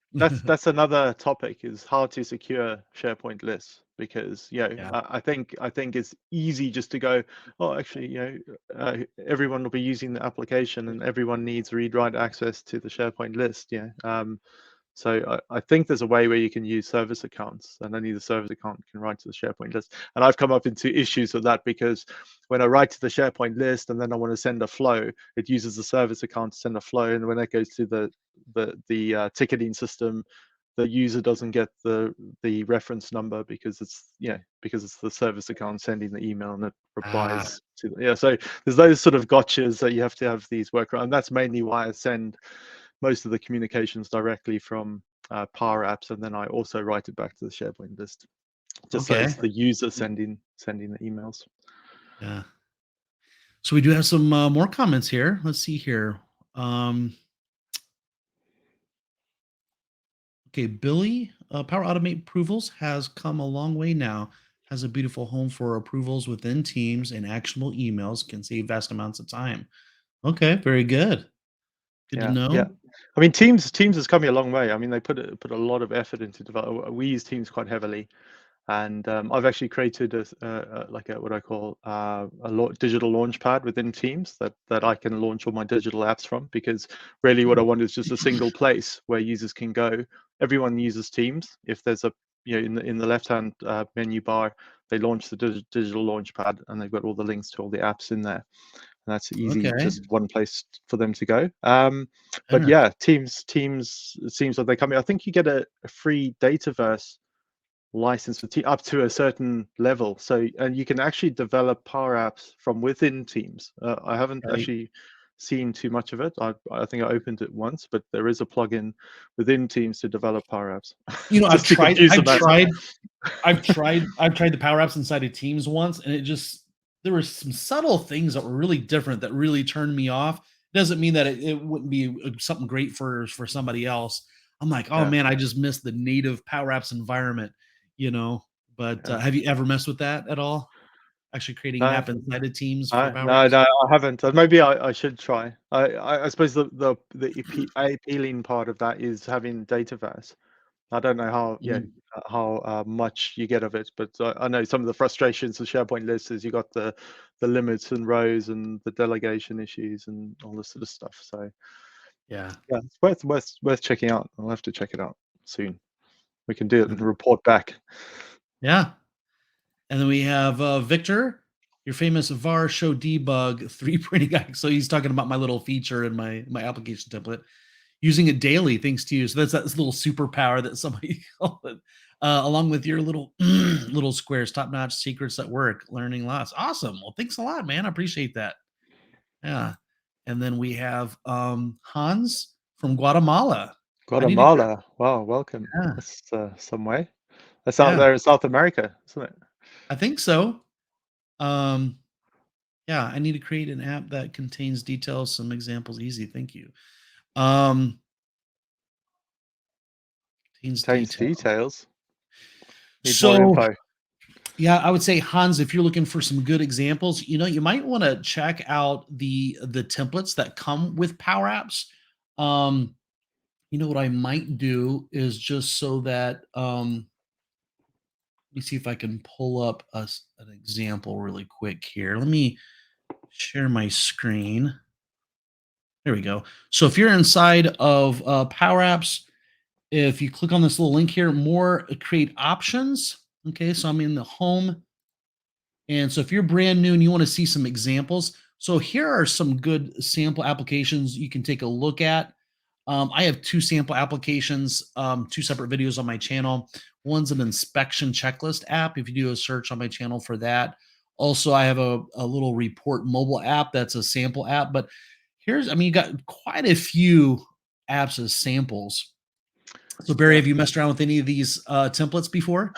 that's another topic is how to secure SharePoint lists because Yeah. I think it's easy just to go, oh, actually, everyone will be using the application and everyone needs read write access to the SharePoint list. Yeah. So I think there's a way where you can use service accounts and only the service account can write to the SharePoint list. And I've come up into issues with that because when I write to the SharePoint list and then I want to send a flow, it uses the service account to send a flow. And when that goes to the ticketing system, the user doesn't get the reference number because it's the service account sending the email and it Ah, replies to so there's those sort of gotchas that you have to have these workarounds. And that's mainly why I send most of the communications directly from Power Apps, and then I also write it back to the SharePoint list, just so okay. it's the user sending the emails. Yeah. So we do have some more comments here. Let's see here. Um, okay, Billy, Power Automate approvals has come a long way now. Has a beautiful home for approvals within Teams and actionable emails can save vast amounts of time. Okay, very good. Good to Yeah, yeah. know. I mean, Teams has come a long way. I mean, they put a lot of effort into develop. We use Teams quite heavily, and I've actually created like a what I call digital launch pad within Teams that I can launch all my digital apps from. Because really, what I want is just a single place where users can go. Everyone uses Teams. If there's in the left hand menu bar, they launch the digital launch pad, and they've got all the links to all the apps in there. And that's easy, Okay. just one place for them to go. But Yeah. yeah, Teams. It seems like they come in. I think you get a free Dataverse license for up to a certain level. So and you can actually develop Power Apps from within Teams. I haven't Okay. actually seen too much of it. I think I opened it once, but there is a plugin within Teams to develop Power Apps. You know, Just to confuse the I've matter. tried the Power Apps inside of Teams once, and it just there were some subtle things that were really different that really turned me off. Doesn't mean that it wouldn't be something great for somebody else. I'm like, oh Yeah, man, I just missed the native Power Apps environment, you know. But yeah. have you ever messed with that at all? Actually creating an No, app inside of Teams for no, Power no, Apps? no, I haven't. Maybe I should try. I suppose the appealing part of that is having Dataverse. I don't know Mm. how much you get of it, but I know some of the frustrations of SharePoint lists is you got the limits and rows and the delegation issues and all this sort of stuff. So Yeah. yeah, it's worth checking out. I'll have to check it out soon. We can do it and Mm. report back. Yeah. And then we have Victor, your famous var show debug 3 printing guy. So he's talking about my little feature in my application template, using it daily thanks to you. So that's that little superpower that somebody called it, along with your little little squares, top notch secrets at work, learning lots. Awesome. Well, thanks a lot, man. I appreciate that. Yeah. And then we have Hans from Guatemala. I need to. Guatemala. Wow, welcome. Yeah, That's some way. That's out yeah, there in South America, isn't it? I think so. Um, Yeah, I need to create an app that contains details, some examples. Easy, thank you. Um, contains Contains detail. details. Need more So info. yeah, I would say Hans, if you're looking for some good examples, you might want to check out the templates that come with Power Apps. Um, what I might do is just so that let me see if I can pull up an example really quick here. Let me share my screen. There we go. So if you're inside of Power Apps, if you click on this little link here, more create options. Okay, so I'm in the home. And so if you're brand new and you want to see some examples, so here are some good sample applications you can take a look at. I have two sample applications, two separate videos on my channel. One's an inspection checklist app. If you do a search on my channel for that. Also, I have a little report mobile app that's a sample app. But you got quite a few apps as samples. So, Barry, Yeah. have you messed around with any of these templates before?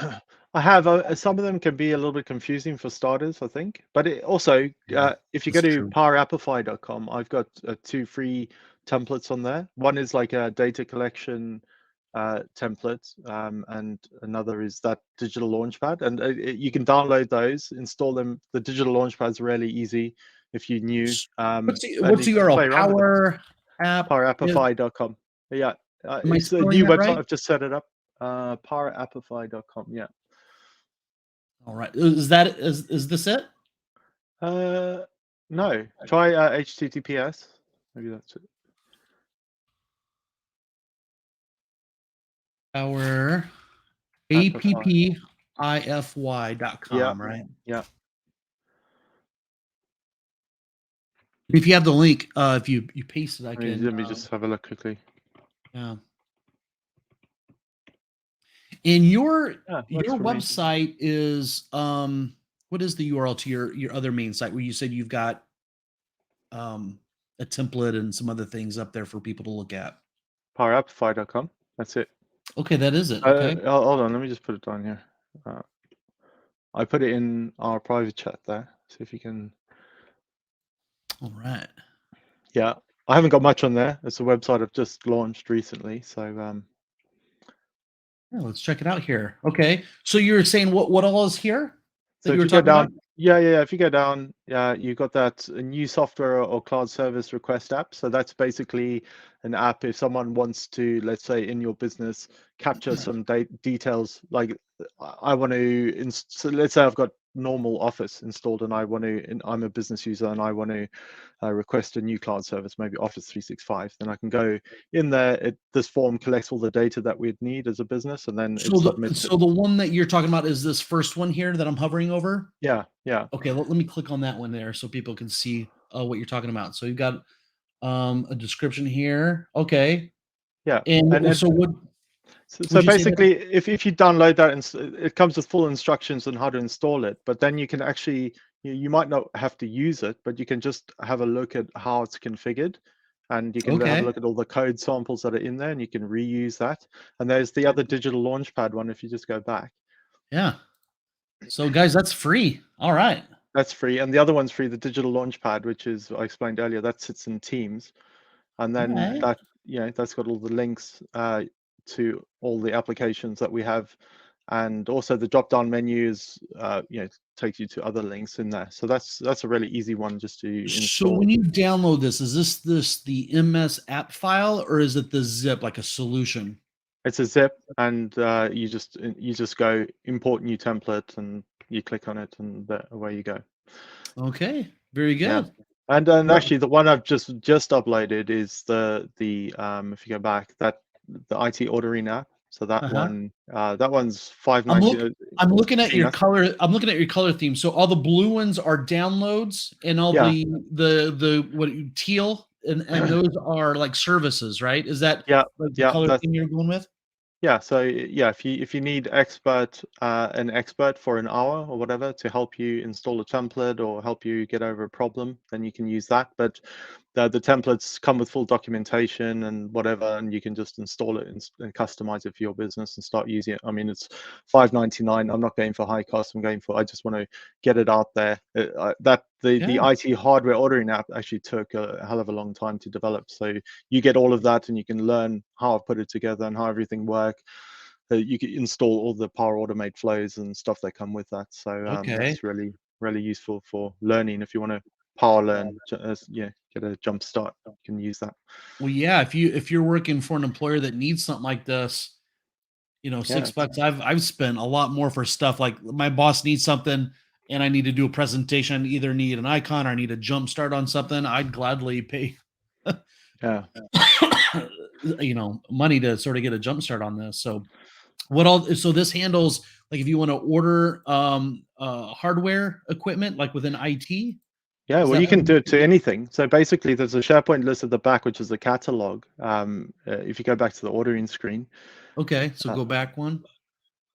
I have. Some of them can be a little bit confusing for starters, I think. But it also, Yeah, if you go that's to true. powerappify.com, I've got 2 free templates on there. One is like a data collection template, and another is that digital launchpad. And you can download those, install them. The digital launchpad is really easy if you're new, and What's you the can URL? play around with them. Power app. Powerappify.com. Yeah, Am I it's a spelling new that website. right? I've just set it up. Powerappify.com. Yeah. All right. Is this it? Uh, no. Try HTTPS. Maybe that's it. Our Appify. Yeah, appify.com, right? yeah. If you have the link, if you paste it, I Let can. me just have a look quickly. Yeah. And Yeah, works your for me. website is what is the URL to your other main site where you said you've got a template and some other things up there for people to look at? Powerappify.com. That's it. Okay, that is it. Okay. Hold on. Let me just put it down here. I put it in our private chat there. See if you can. All right. Yeah, I haven't got much on there. It's a website I've just launched recently. So Yeah, let's check it out here. Okay. So you were saying what all is here that So you if were you go talking about? down, yeah. If you go down, you've got that new software or cloud service request app. So that's basically an app if someone wants to, let's say, in your business, capture some details. Like I want to, so let's say I've got normal Office installed, and I'm a business user, and I want to request a new cloud service, maybe Office 365. Then I can go in there. This form collects all the data that we'd need as a business, and then it submits it. So the one that you're talking about is this first one here that I'm hovering over. Yeah, yeah. Okay, let me click on that one there so people can see what you're talking about. So you've got a description here. Okay. Yeah, And and so what? So Would you say that? basically, if you download that, and it comes with full instructions on how to install it, but then you can actually, you might not have to use it, but you can just have a look at how it's configured, and you can have a Okay. look at all the code samples that are in there, and you can reuse that. And there's the other digital launchpad one if you just go back. Yeah. So guys, that's free. All right. That's free, and the other one's free, the digital launchpad, which is, I explained earlier, that sits in Teams, and All then right. that, that's got all the links to all the applications that we have, and also the drop down menus takes you to other links in there. So that's a really easy one just to So when install. you download this, is this the MS app file or is it the zip like a solution? It's a zip, and you just go import new template, and you click on it, and away you go. Okay. Very Yeah. good. And Well, actually, the one I've just uploaded is the if you go back, that the IT ordering app. So uh-huh. that one's I'm look 590. I'm looking at your Peanuts. color. I'm looking at your color theme. So all the blue ones are downloads, and all Yeah, the what teal and those are like services, right? Is that yeah, like the yeah. color That's theme you're going with? Yeah, so yeah, if you need an expert for an hour or whatever to help you install a template or help you get over a problem, then you can use that. But the templates come with full documentation and whatever, and you can just install it and customize it for your business and start using it. I mean, it's 599. I'm not going for high cost. I just want to get it out there. The Yeah. IT hardware ordering app actually took a hell of a long time to develop. So you get all of that, and you can learn how I put it together and how everything works. You can install all the Power Automate flows and stuff that come with that. So Okay. that's really, really useful for learning. If you want to power learn, get a jump start, you can use that. Well, yeah, if you're working for an employer that needs something like this, Yeah, 6 bucks. I've spent a lot more for stuff like my boss needs something and I need to do a presentation, either need an icon or I need a jump start on something. I'd gladly pay yeah. money to sort of get a jump start on this. So so this handles like if you want to order hardware equipment like within IT, Yeah, is well, that you what can do it to anything. So basically, there's a SharePoint list at the back, which is the catalog. If you go back to the ordering screen, okay, so uh, go back one.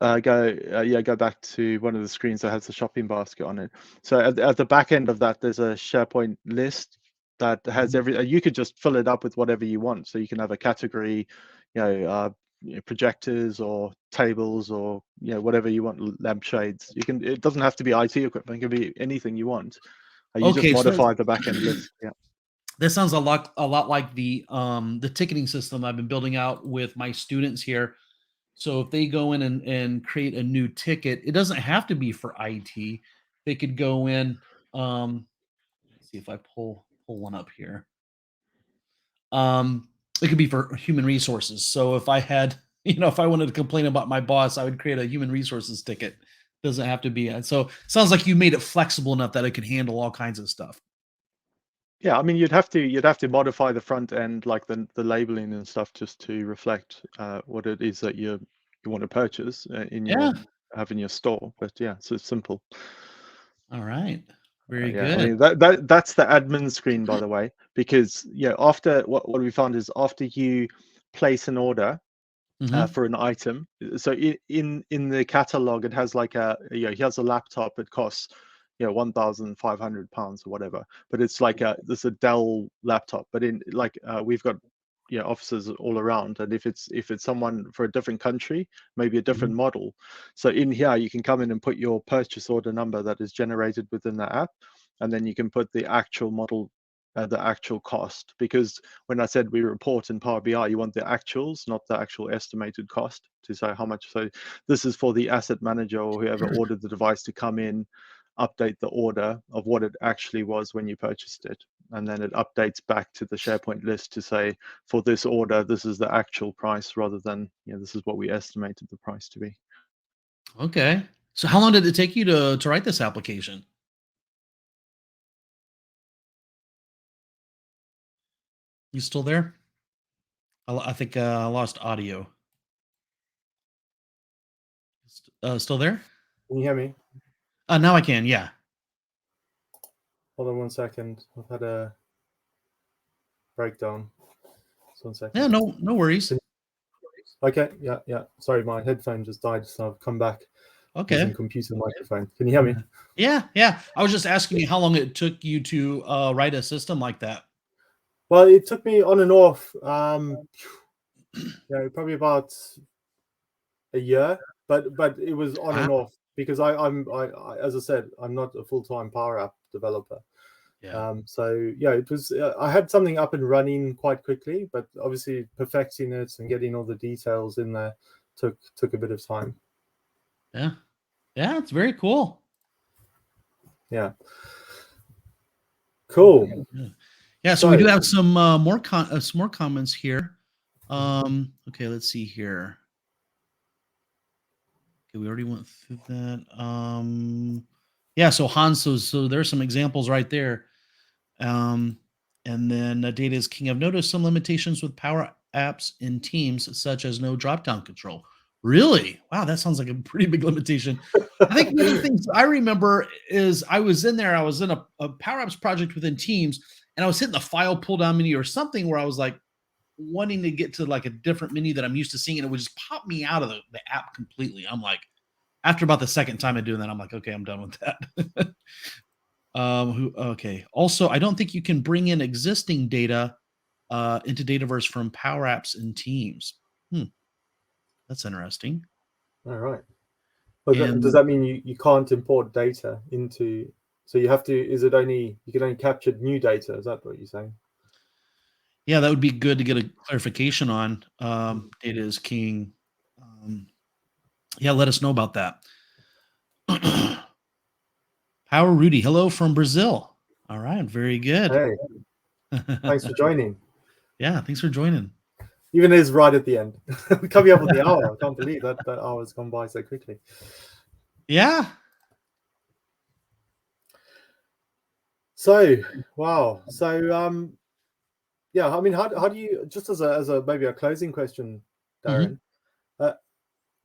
go back to one of the screens that has the shopping basket on it. So at the back end of that, there's a SharePoint list that has Mhm. you could just fill it up with whatever you want. So you can have a category, projectors or tables or whatever you want, lampshades. It doesn't have to be IT equipment. It can be anything you want. You just Okay, so modify the back end list. Yeah. this sounds a lot like the ticketing system I've been building out with my students here. So if they go in and create a new ticket, it doesn't have to be for IT. They could go in. Let's see if I pull one up here. It could be for human resources. So if I had, if I wanted to complain about my boss, I would create a human resources ticket. Doesn't have to be. So sounds like you made it flexible enough that it could handle all kinds of stuff. Yeah, I mean, you'd have to modify the front end, like the labeling and stuff, just to reflect what it is that you want to purchase Yeah. have in your store. But yeah, so it's simple. All right. Very Yeah, I good. mean that's the admin screen, by the way, because after what we found is after you place an order Hmm. for an item, so in the catalog it has like here's a laptop. It costs £1,500 or whatever, but it's like there's a Dell laptop, but in like we've got offices all around, and if it's someone for a different country, maybe a different Hmm. model. So in here you can come in and put your purchase order number that is generated within the app, and then you can put the actual model, the actual cost, because when I said we report in Power BI, you want the actuals, not the actual estimated cost, to say how much. So this is for the asset manager or whoever ordered the device to come in, update the order of what it actually was when you purchased it. And then it updates back to the SharePoint list to say, for this order, this is the actual price rather than, this is what we estimated the price to be. Okay. So how long did it take you to write this application? You still there? I think I lost audio. Still there? Can you hear me? Now I can. Yeah. Hold on 1 second. I've had a breakdown. Just 1 Yeah. second. No worries. Okay. Yeah. Yeah. Sorry, my headphone just died, so I've come back using Okay. computer microphone. Can you hear me? Yeah, yeah. I was just asking you how long it took you to write a system like that. Well, it took me on and off. Probably about a year, but it was on Wow. and off because I as I said, I'm not a full-time Power App developer. Yeah. So yeah, it was. I had something up and running quite quickly, but obviously perfecting it and getting all the details in there took a bit of time. Yeah. Yeah, it's very cool. Yeah. Cool. Yeah. Yeah, so we do have some more comments here. Okay, let's see here. Okay, we already went through that. Yeah, so Hans, so there's some examples right there. Um, and then data is king. I've noticed some limitations with Power Apps in Teams, such as no drop-down control. Really? Wow, that sounds like a pretty big limitation. I think one of the things I remember is I was in a Power Apps project within Teams, and I was hitting the file pull down menu or something where I was like wanting to get to like a different menu that I'm used to seeing, and it would just pop me out of the app completely. I'm like, after about the second time of doing that, I'm like, okay, I'm done with that. Okay. Also, I don't think you can bring in existing data into Dataverse from Power Apps and Teams. That's interesting. All right. But does And that mean you can't import data into? So you have to. Is it only you can only capture new data? Is that what you're saying? yeah, that would be good to get a clarification on. Data is king. Yeah, let us know about that. Power Rudy, hello from Brazil. All right, very good. Hey, thanks for joining. Yeah, thanks for joining. Even is right at the end. We're coming up with the hour. I can't believe that hour's gone by so quickly. Yeah. So, wow. So, yeah. I mean, how do you, just as a maybe a closing question, Darren?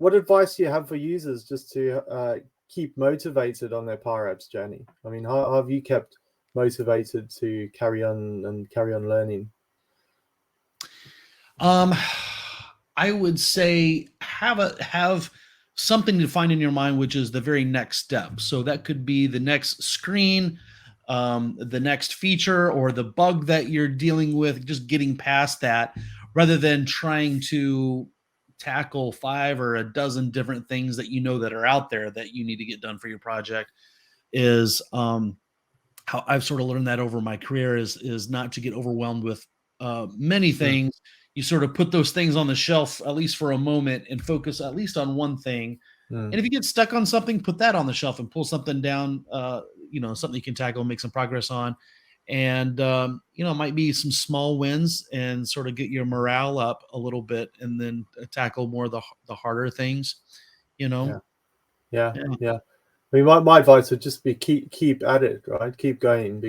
What advice do you have for users just to keep motivated on their Power Apps journey? I mean, how have you kept motivated to carry on learning? I would say have something to find in your mind, which is the very next step. So that could be the next screen, the next feature, or the bug that you're dealing with. Just getting past that, rather than trying to tackle 5 or a dozen different things that you know that are out there that you need to get done for your project. Is how I've sort of learned that over my career is not to get overwhelmed with many things. You sort of put those things on the shelf at least for a moment and focus at least on one thing. And if you get stuck on something, put that on the shelf and pull something down. Something you can tackle and make some progress on. And it might be some small wins and sort of get your morale up a little bit, and then tackle more of the harder things. Yeah. I mean, my advice would just be keep at it, right? Keep going,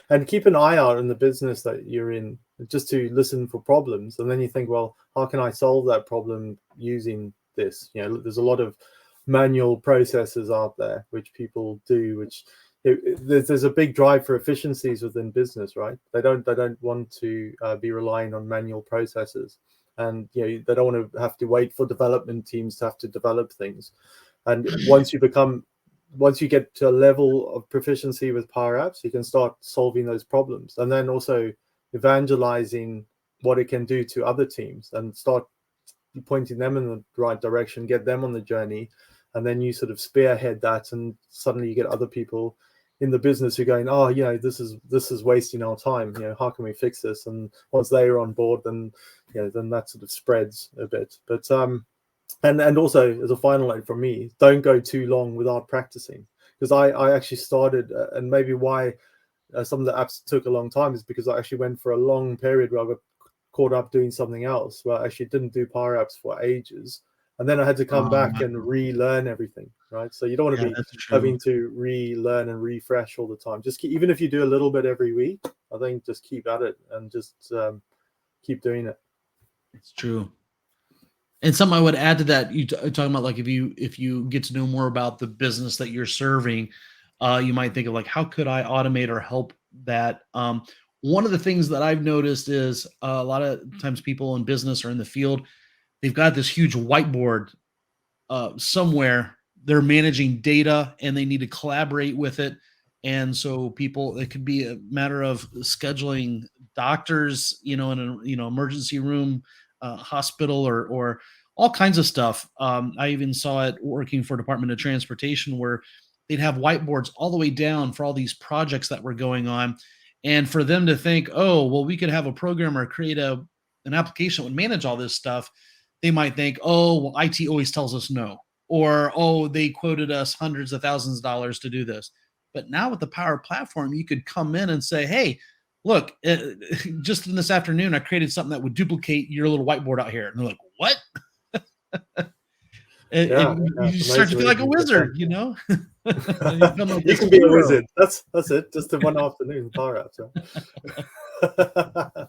and keep an eye out in the business that you're in, just to listen for problems. And then you think, well, how can I solve that problem using this? There's a lot of manual processes out there which people do, which there's a big drive for efficiencies within business, right? They don't want to be relying on manual processes, and they don't want to have to wait for development teams to have to develop things. And once you get to a level of proficiency with Power Apps, you can start solving those problems, and then also evangelizing what it can do to other teams and start pointing them in the right direction, get them on the journey, and then you sort of spearhead that, and suddenly you get other people in the business who are going, oh, this is wasting our time. How can we fix this? And once they are on board, then then that sort of spreads a bit. But and also, as a final note from me, don't go too long without practicing, because I actually started, and maybe why some of the apps took a long time is because I actually went for a long period where I got caught up doing something else, where I actually didn't do Power Apps for ages, and then I had to come back and relearn everything, right? So you don't want to be having to relearn and refresh all the time. Just even if you do a little bit every week, I think just keep at it and just keep doing it. It's true. And something I would add to that, you talking about, like, if you get to know more about the business that you're serving, you might think of, like, how could I automate or help that? One of the things that I've noticed is a lot of times people in business or in the field, they've got this huge whiteboard somewhere. They're managing data and they need to collaborate with it. And so people, it could be a matter of scheduling doctors, in a emergency room, hospital, or all kinds of stuff. I even saw it working for Department of Transportation, where they'd have whiteboards all the way down for all these projects that were going on, and for them to think, oh, well, we could have a programmer create an application that would manage all this stuff. They might think, oh, well, IT always tells us no, or oh, they quoted us hundreds of thousands of dollars to do this. But now with the Power Platform, you could come in and say, hey, look, just in this afternoon, I created something that would duplicate your little whiteboard out here. And they're like, what? And you start to feel like a wizard, You You can be a wizard. That's it. Just in one afternoon, Power Apps. Right?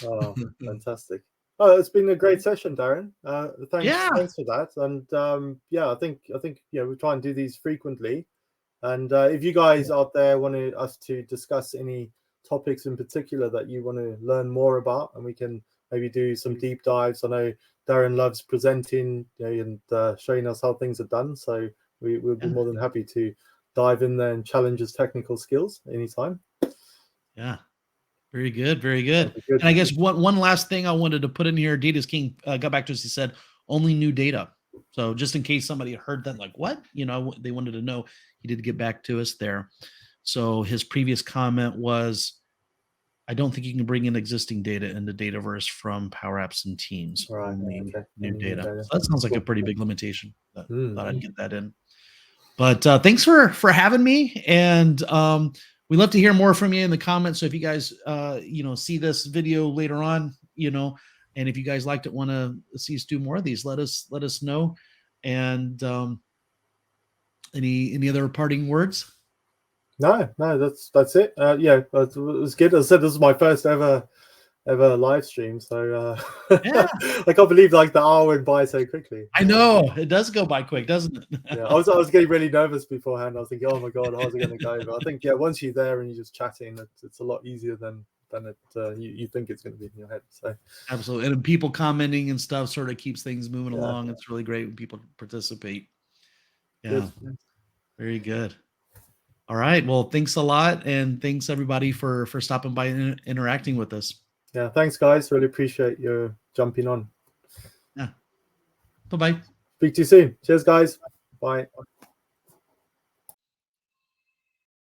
Oh, fantastic. Oh, it's been a great session, Darren. Thanks for that. And I think we try and do these frequently. And if you guys out there want us to discuss any topics in particular that you want to learn more about, and we can maybe do some deep dives. I know Darren loves presenting and showing us how things are done. So we'll be more than happy to dive in there and challenge his technical skills anytime. Yeah. Very good. Very good. And I guess one last thing I wanted to put in here, Data's King got back to us. He said, only new data. So just in case somebody heard that, like, what? They wanted to know, he did get back to us there. So his previous comment was, I don't think you can bring in existing data into Dataverse from Power Apps and Teams. Right, only okay. new data. data. So that sounds like a pretty big limitation. Thought I'd get that in. But thanks for having me. And we'd love to hear more from you in the comments. So if you guys, see this video later on, and if you guys liked it, want to see us do more of these, let us know. And any other parting words? No, that's it. It was good. As I said, this is my first ever live stream, so I can't believe the hour went by so quickly. I know, it does go by quick, doesn't it? Yeah, I was getting really nervous beforehand. I was thinking, oh my god, how's it going to go? But I think once you're there and you're just chatting, it's a lot easier than you think it's going to be in your head. So absolutely, and people commenting and stuff sort of keeps things moving along. It's really great when people participate. Yeah, very good. All right, well, thanks a lot, and thanks everybody for stopping by and interacting with us. Yeah, thanks guys, really appreciate your jumping on. Yeah, bye-bye. Speak to you soon. Cheers guys. Bye.